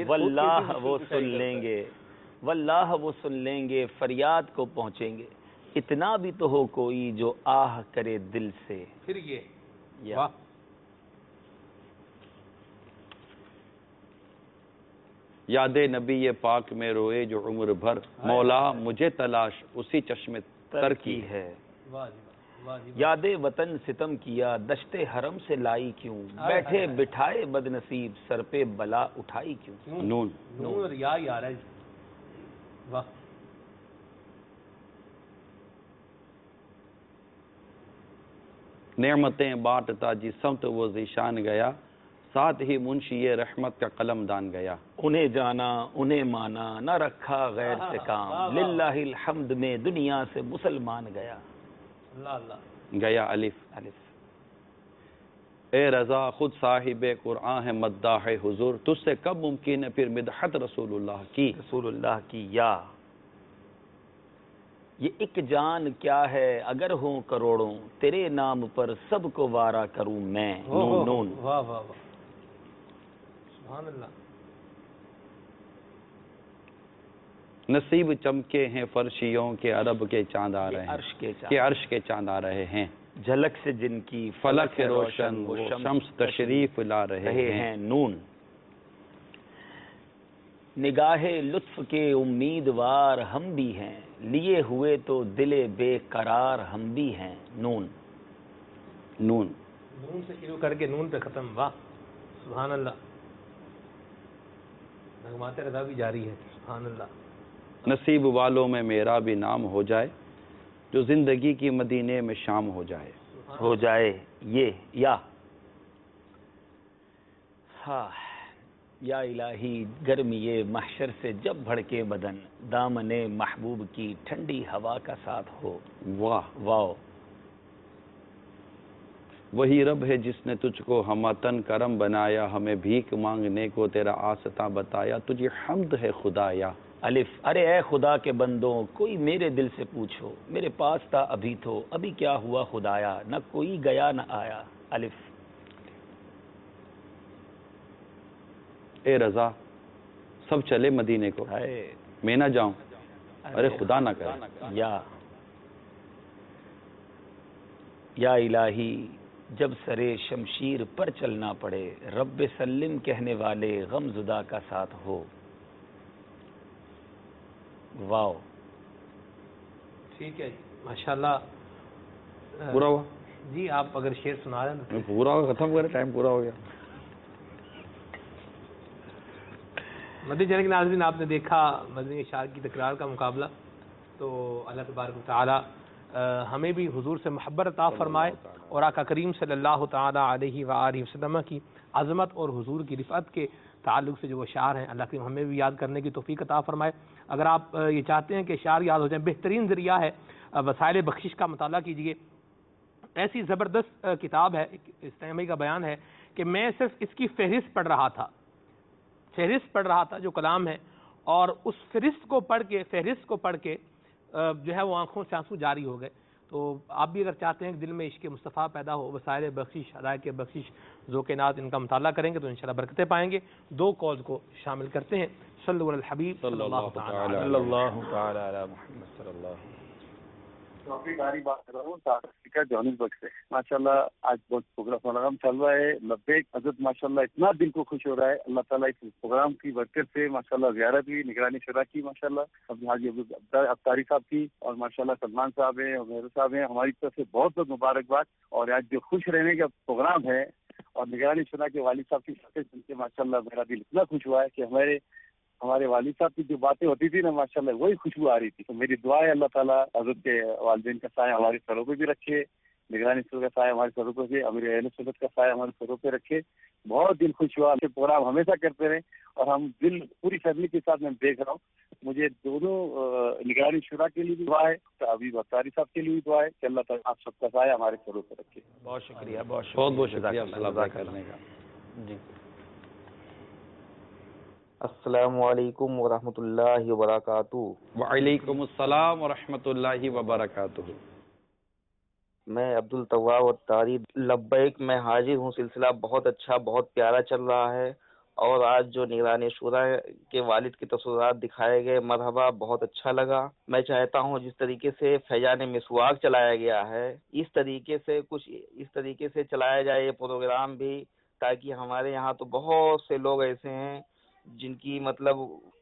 واللہ وہ سن لیں گے، واللہ وہ سن لیں گے، فریاد کو پہنچیں گے. اتنا بھی تو ہو کوئی جو آہ کرے دل سے. پھر یہ واہ. یاد نبی پاک میں روئے جو عمر بھر، مولا مجھے تلاش اسی چشم تر کی ہے. یاد وطن ستم کیا دشت حرم سے لائی کیوں، بیٹھے بٹھائے بد نصیب سر پہ بلا اٹھائی کیوں. نون. اور یا ہی آ رہا ہے جی. واہ. نعمتیں بانٹتا جی سمت وہ ذیشان گیا، ساتھ ہی منشی رحمت کا قلم دان گیا. انہیں جانا انہیں مانا نہ رکھا غیر سے کام، للہ الحمد میں دنیا سے مسلمان گیا. گیا. الف. اے رضا خود صاحب قرآن ہے مداح حضور، تجھ سے کب ممکن ہے پھر مدحت رسول اللہ کی. رسول اللہ کی. یا یہ ایک جان کیا ہے اگر ہوں کروڑوں، تیرے نام پر سب کو وارا کروں میں. نون. واہ واہ واہ. سبحان اللہ. نصیب چمکے ہیں فرشیوں کے عرب کے چاند آ رہے ہیں، کہ عرش کے چاند آ رہے ہیں. جھلک سے جن کی فلک روشن وہ شمس تشریف لا رہے ہیں. نون. نگاہ لطف کے امیدوار ہم بھی ہیں، لیے ہوئے تو دل بے قرار ہم بھی ہیں. نون. نون سے شروع کر کے نون پہ ختم. واہ سبحان اللہ. نغمات رضا بھی جاری ہے. سبحان اللہ. نصیب والوں میں میرا بھی نام ہو جائے، جو زندگی کی مدینے میں شام ہو جائے. ہو جائے. یہ یا ہاں یا الہی گرمی محشر سے جب بھڑکے بدن، دامن محبوب کی ٹھنڈی ہوا کا ساتھ ہو. واہ واو. وہی رب ہے جس نے تجھ کو ہمتن کرم بنایا، ہمیں بھیک مانگنے کو تیرا آستہ بتایا، تجھے حمد ہے خدایا. الف. ارے اے خدا کے بندوں، کوئی میرے دل سے پوچھو، میرے پاس تھا ابھی تو، ابھی کیا ہوا خدایا، نہ کوئی گیا نہ آیا. الف. اے رضا سب چلے مدینے کو، میں نہ جاؤں، ارے خدا نہ کرے. یا الہی جب سرے شمشیر پر چلنا پڑے، رب سلم کہنے والے غم زدہ کا ساتھ ہو. واو. ٹھیک ہے ماشاءاللہ. پورا ہوا جی آپ اگر شعر سنا رہے ہیں. پورا ہوا، ختم کرے، ٹائم پورا ہو گیا. مدنی چینل کے ناظرین، آپ نے دیکھا مدنی اشعار کی تکرار کا مقابلہ. تو اللہ تبارک و تعالی ہمیں بھی حضور سے محبت عطا فرمائے اور آقا کریم صلی اللہ تعالی علیہ وآلہ وسلم کی عظمت اور حضور کی رفعت کے تعلق سے جو اشعار ہیں، اللہ کریم ہمیں بھی یاد کرنے کی توفیق عطا فرمائے. اگر آپ یہ چاہتے ہیں کہ اشعار یاد ہو جائیں، بہترین ذریعہ ہے وسائل بخشش کا مطالعہ کیجئے. ایسی زبردست کتاب ہے، استعمالی کا بیان ہے کہ میں صرف اس کی فہرست پڑھ رہا تھا جو کلام ہے، اور اس فہرست کو پڑھ کے جو ہے وہ آنکھوں سے آنسو جاری ہو گئے. تو آپ بھی اگر چاہتے ہیں کہ دل میں عشق مصطفیٰ پیدا ہو، وسائل بخشش، ہدایت بخشش، ذوق نات ان کا مطالعہ کریں گے تو انشاءاللہ برکتیں پائیں گے. 2 کالز کو شامل کرتے ہیں. صلو علی الحبیب صلی اللہ تعالی علیہ محمد صلی اللہ. بات کر رہا ہوں جوہانسبرگ سے. ماشاءاللہ آج بہت پروگرام چل رہا ہے. لبیک حضرت ماشاءاللہ اتنا دل کو خوش ہو رہا ہے. اللہ تعالیٰ اس پروگرام کی برکت سے ماشاءاللہ زیارت بھی نگرانی شورا کی ماشاءاللہ حاجی افطاری صاحب کی، اور ماشاءاللہ سلمان صاحب ہیں اور مہر صاحب ہیں. ہماری طرف سے بہت بہت مبارکباد. اور آج جو خوش رہنے کا پروگرام ہے اور نگرانی شورا کے والد صاحب کی باتیں سن کے ماشاءاللہ میرا دل اتنا خوش ہوا ہے کہ ہمارے والد صاحب کی جو باتیں ہوتی تھی نا ماشاءاللہ وہی خوشبو آ رہی تھی. تو میری دعا ہے اللہ تعالیٰ حضرت کے والدین کا سایہ ہمارے سروں پہ بھی رکھے، نگرانی شورا کا سایہ ہمارے سروں پہ بھی، امیر اہل سنت کا سایہ ہمارے سروں پہ رکھے. بہت دل خوش ہوا. یہ پروگرام ہمیشہ کرتے رہیں، اور ہم دل پوری فیملی کے ساتھ میں دیکھ رہا ہوں. مجھے دونوں نگرانی شورا کے لیے بھی دعا ہے، ابھی افطاری صاحب کے لیے بھی دعا ہے کہ اللہ تعالیٰ آپ سب کا سایہ ہمارے سروں پہ رکھے. بہت شکریہ. بہت شکریہ کرنے کا. جی السلام علیکم ورحمۃ اللہ وبرکاتہ. وعلیکم السلام ورحمۃ اللہ وبرکاتہ. میں عبدالطواب الطاری لبیک میں حاضر ہوں. سلسلہ بہت اچھا، بہت پیارا چل رہا ہے، اور آج جو نگرانی شورا کے والد کے تصورات دکھائے گئے مرحبا بہت اچھا لگا. میں چاہتا ہوں جس طریقے سے فیضان مسواک چلایا گیا ہے اس طریقے سے چلایا جائے یہ پروگرام بھی، تاکہ ہمارے یہاں تو بہت سے لوگ ایسے ہیں جن کی مطلب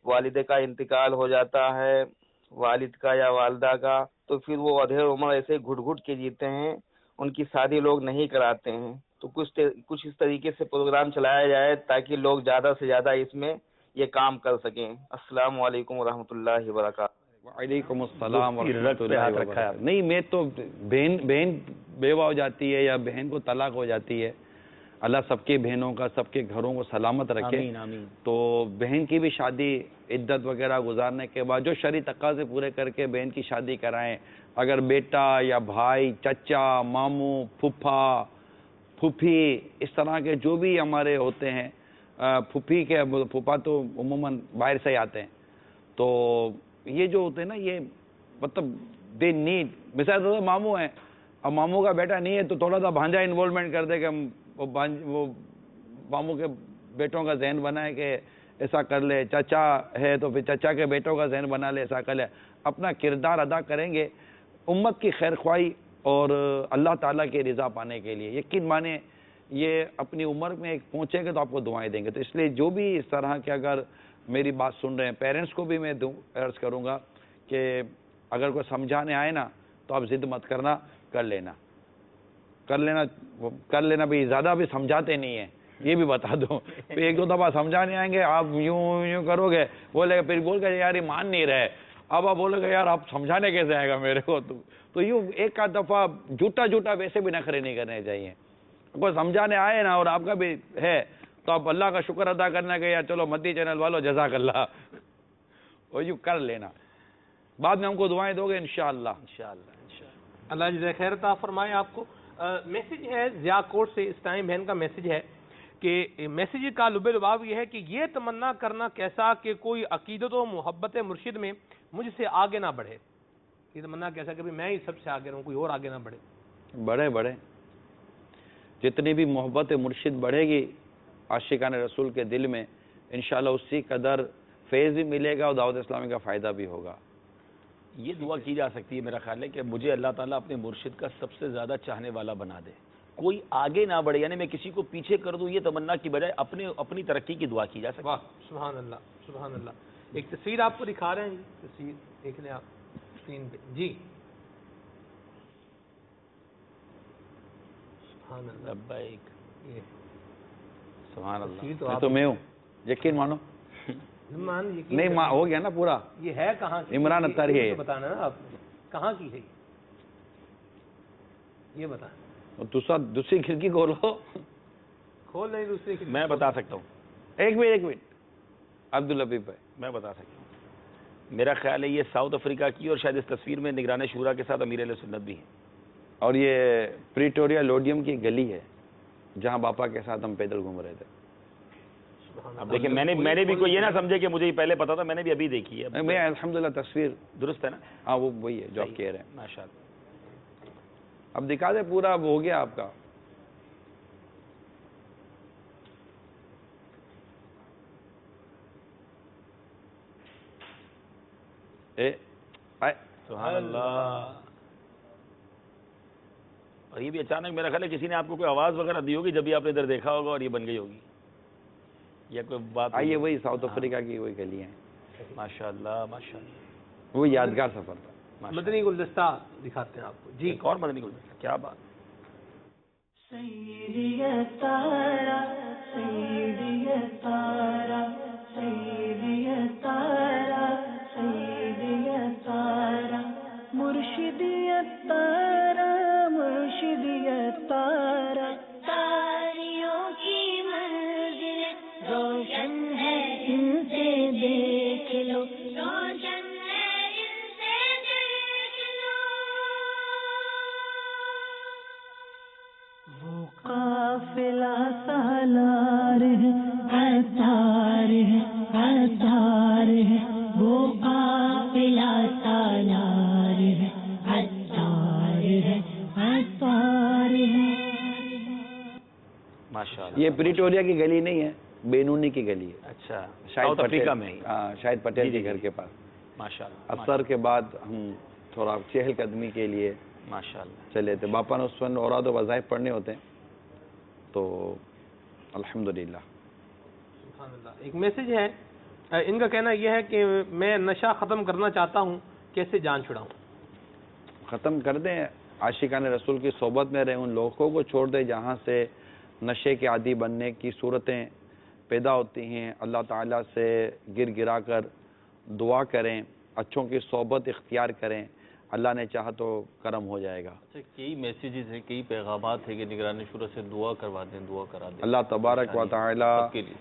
والدہ کا انتقال ہو جاتا ہے، والد کا یا والدہ کا، تو پھر وہ ادھیر عمر ایسے گھٹ گھٹ کے جیتے ہیں، ان کی شادی لوگ نہیں کراتے ہیں. تو کچھ اس طریقے سے پروگرام چلایا جائے تاکہ لوگ زیادہ سے زیادہ اس میں یہ کام کر سکیں. السلام علیکم ورحمۃ اللہ وبرکاتہ. وعلیکم السلام ورحمۃ اللہ وبرکاتہ. نہیں، میں تو بہن بیوہ ہو جاتی ہے یا بہن کو طلاق ہو جاتی ہے، اللہ سب کے بہنوں کا، سب کے گھروں کو سلامت رکھے. آمین آمین. تو بہن کی بھی شادی عدت وغیرہ گزارنے کے بعد جو شرعی تقاضے پورے کر کے بہن کی شادی کرائیں. اگر بیٹا یا بھائی، چچا، ماموں، پھپھا، پھوپھی، اس طرح کے جو بھی ہمارے ہوتے ہیں، پھوپھا تو عموماً باہر سے ہی آتے ہیں، تو یہ جو ہوتے ہیں نا، یہ مطلب دے نیڈ. مثال تو ماموں ہیں، اب ماموں کا بیٹا نہیں ہے تو تھوڑا سا بھانجا انوالومنٹ کر دے کہ وہ ماموں کے بیٹوں کا ذہن بنائے کہ ایسا کر لے. چچا ہے تو پھر چچا کے بیٹوں کا ذہن بنا لے، ایسا کر لے. اپنا کردار ادا کریں گے امت کی خیر خواہی اور اللہ تعالیٰ کی رضا پانے کے لیے. یقین مانیں یہ اپنی عمر میں ایک پہنچے گے تو آپ کو دعائیں دیں گے. تو اس لیے جو بھی اس طرح کے اگر میری بات سن رہے ہیں، پیرنٹس کو بھی میں عرض کروں گا کہ اگر کوئی سمجھانے آئے نا تو آپ ضد مت کرنا، کر لینا بھی. زیادہ بھی سمجھاتے نہیں ہیں، یہ بھی بتا دو. ایک دو دفعہ سمجھانے آئیں گے، آپ یوں کرو گے، بولے گا، پھر بول گا یار یہ مان نہیں رہے. اب آپ بولے گا یار آپ سمجھانے کیسے آئے گا میرے کو. تو یوں ایک آدھ دفعہ جھوٹا ویسے بھی نخرے نہیں کرنے چاہیے. کوئی سمجھانے آئے نا اور آپ کا بھی ہے تو آپ اللہ کا شکر ادا کرنا کہ یار چلو مدنی چینل والو جزاک اللہ، وہ یوں کر لینا، بعد میں ہم کو دعائیں دو گے انشاءاللہ۔ اللہ جزائے خیر عطا فرمائے آپ کو۔ میسج ہے ضیاء کوٹ سے، اسلام بہن کا میسج ہے کہ میسج کا لب لباب یہ ہے کہ یہ تمنا کرنا کیسا کہ کوئی عقیدت و محبت مرشد میں مجھ سے آگے نہ بڑھے، یہ تمنا کیسا کہ میں ہی سب سے آگے رہوں، کوئی اور آگے نہ بڑھے۔ بڑھے جتنی بھی محبت مرشد بڑھے گی عاشقان رسول کے دل میں، انشاءاللہ اسی قدر فیض بھی ملے گا اور دعوت اسلامی کا فائدہ بھی ہوگا۔ یہ دعا کی جا سکتی ہے میرا خیال ہے کہ مجھے اللہ تعالیٰ اپنے مرشد کا سب سے زیادہ چاہنے والا بنا دے، کوئی آگے نہ بڑھے، یعنی میں کسی کو پیچھے کر دوں، یہ تمنا کی بجائے اپنی ترقی کی دعا کی جا سکتی ہے۔ واہ سبحان اللہ سبحان اللہ۔ ایک تصویر آپ کو دکھا رہے ہیں، تصویر دیکھ لیں آپ اسکرین پہ جی۔ سبحان اللہ لبیک سبحان تصویر اللہ، تو میں آپ تو میں ہوں، یقین مانو نہیں ہو گیا نا پورا۔ یہ ہے کہاں کی؟ عمران اتاری ہے، یہ بتانا نا آپ نے کہاں کی ہے یہ بتائیں۔ دوسری کھڑکی کھولو، کھول نہیں دوسری کھڑکی۔ میں بتا سکتا ہوں، ایک منٹ عبداللبیب بھائی میں بتا سکتا ہوں، میرا خیال ہے یہ ساؤتھ افریقہ کی، اور شاید اس تصویر میں نگران شورا کے ساتھ امیر اہل سنت بھی ہیں، اور یہ پریٹوریا لوڈیم کی گلی ہے جہاں باپا کے ساتھ ہم پیدل گھوم رہے تھے۔ اب دیکھیں میں نے بھی کوئی یہ نہ سمجھے کہ مجھے پہلے پتا تھا، میں نے بھی ابھی دیکھی ہے۔ میں الحمدللہ تصویر درست ہے نا؟ ہاں وہ وہی ہے جو آپ کہہ رہے ہیں۔ ماشاءاللہ۔ اب دکھا دے پورا، اب ہو گیا آپ کا۔ سبحان اللہ۔ اور یہ بھی اچانک میرا خیال ہے کسی نے آپ کو کوئی آواز وغیرہ دی ہوگی جب بھی آپ نے ادھر دیکھا ہوگا اور یہ بن گئی ہوگی، یا کوئی بات؟ آئیے وہی ساؤتھ افریقہ کی وہی گلیاں ہیں۔ ماشاءاللہ ماشاءاللہ، وہ یادگار سفر تھا۔ مدنی گلدستہ دکھاتے ہیں آپ کو جی۔ ایک اور مدنی گلدستہ، کیا بات۔ سیدی تارا سیدی تارا سیدی تارا سیدی تارا مرشدیت تارا مرشدیت تارا، تاریوں کی منزل روشن ہے ان سے دیکھ لو، روشن ہے ان سے دیکھ لو، وہ قافلہ سالار ہے عطار ہے عطار ہے، وہ قافلہ سالار ہے عطار ہے عطار ہے۔ ماشاءاللہ۔ یہ پریٹوریا کی گلی نہیں ہے، بینونی کی گلی ہے۔ اچھا، شاید ساؤتھ افریقہ میں ہی۔ ہاں شاید پٹیل کے گھر کے پاس۔ ماشاءاللہ۔ اثر کے بعد ہم تھوڑا چہل قدمی کے لیے ماشاءاللہ چلے تھے، باپا نے اس وقت اوراد و وظائف پڑھنے ہوتے ہیں تو الحمدللہ۔ سبحان اللہ۔ ایک میسج ہے، ان کا کہنا یہ ہے کہ میں نشہ ختم کرنا چاہتا ہوں، کیسے جان چھڑاؤں؟ ختم کر دیں، عاشقان رسول کی صحبت میں رہیں، ان لوگوں کو چھوڑ دیں جہاں سے نشے کے عادی بننے کی صورتیں پیدا ہوتی ہیں۔ اللہ تعالیٰ سے گر گرا کر دعا کریں، اچھوں کی صحبت اختیار کریں، اللہ نے چاہا تو کرم ہو جائے گا۔ اچھا، کئی میسیجز ہیں، کئی پیغامات ہیں کہ نگران شورا سے دعا کروا دیں، دعا کرا دیں۔ اللہ تبارک و تعالیٰ سب کے لیے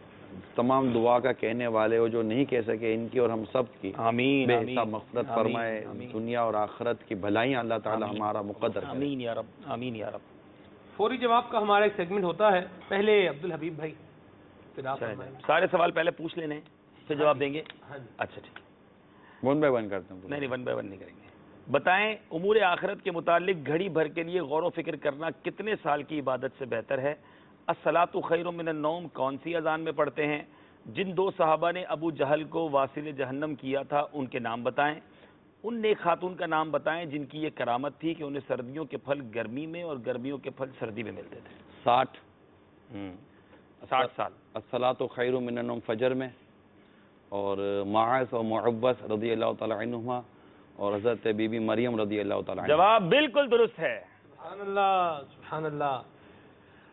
تمام دعا کا کہنے والے ہو، جو نہیں کہہ سکے ان کی اور ہم سب کی آمین بے آمین حساب مغفرت آمین، فرمائے، آمین دنیا اور آخرت کی بھلائیاں اللہ تعالیٰ آمین، ہمارا مقدر کرے۔ آمین یا رب، آمین یا رب۔ فوری جواب کا ہمارا ایک سیگمنٹ ہوتا ہے، پہلے عبدالحبیب بھائی پھر آپ فرمائیں۔ سارے سوال پہلے پوچھ لینے پھر جواب دیں گے؟ ہاں جی۔ اچھا ٹھیک، ون بائی ون کرتے ہیں۔ نہیں ون بائی ون نہیں کریں گے۔ بتائیں امور آخرت کے متعلق گھڑی بھر کے لیے غور و فکر کرنا کتنے سال کی عبادت سے بہتر ہے؟ الصلاۃ خیر من النوم کون سی اذان میں پڑھتے ہیں؟ جن دو صحابہ نے ابو جہل کو واصل جہنم کیا تھا ان کے نام بتائیں۔ ان نیک خاتون کا نام بتائیں جن کی یہ کرامت تھی کہ انہیں سردیوں کے پھل گرمی میں اور گرمیوں کے پھل سردی میں ملتے تھے۔ 60 سال۔ الصلاۃ خیر من النوم فجر میں، اور معاذ اور معبس رضی اللہ تعالیٰ عنہما اور حضرت بی بی مریم رضی اللہ تعالیٰ عنہ۔ جواب بالکل درست ہے۔ سبحان اللہ سبحان اللہ۔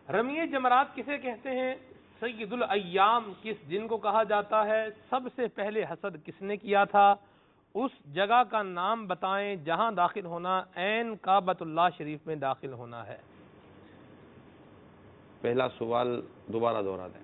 رمیے جمرات کسے کہتے ہیں؟ سید الایام کس دن کو کہا جاتا ہے؟ سب سے پہلے حسد کس نے کیا تھا؟ اس جگہ کا نام بتائیں جہاں داخل ہونا عین کعبۃ اللہ شریف میں داخل ہونا ہے۔ پہلا سوال دوبارہ دہرا دیں۔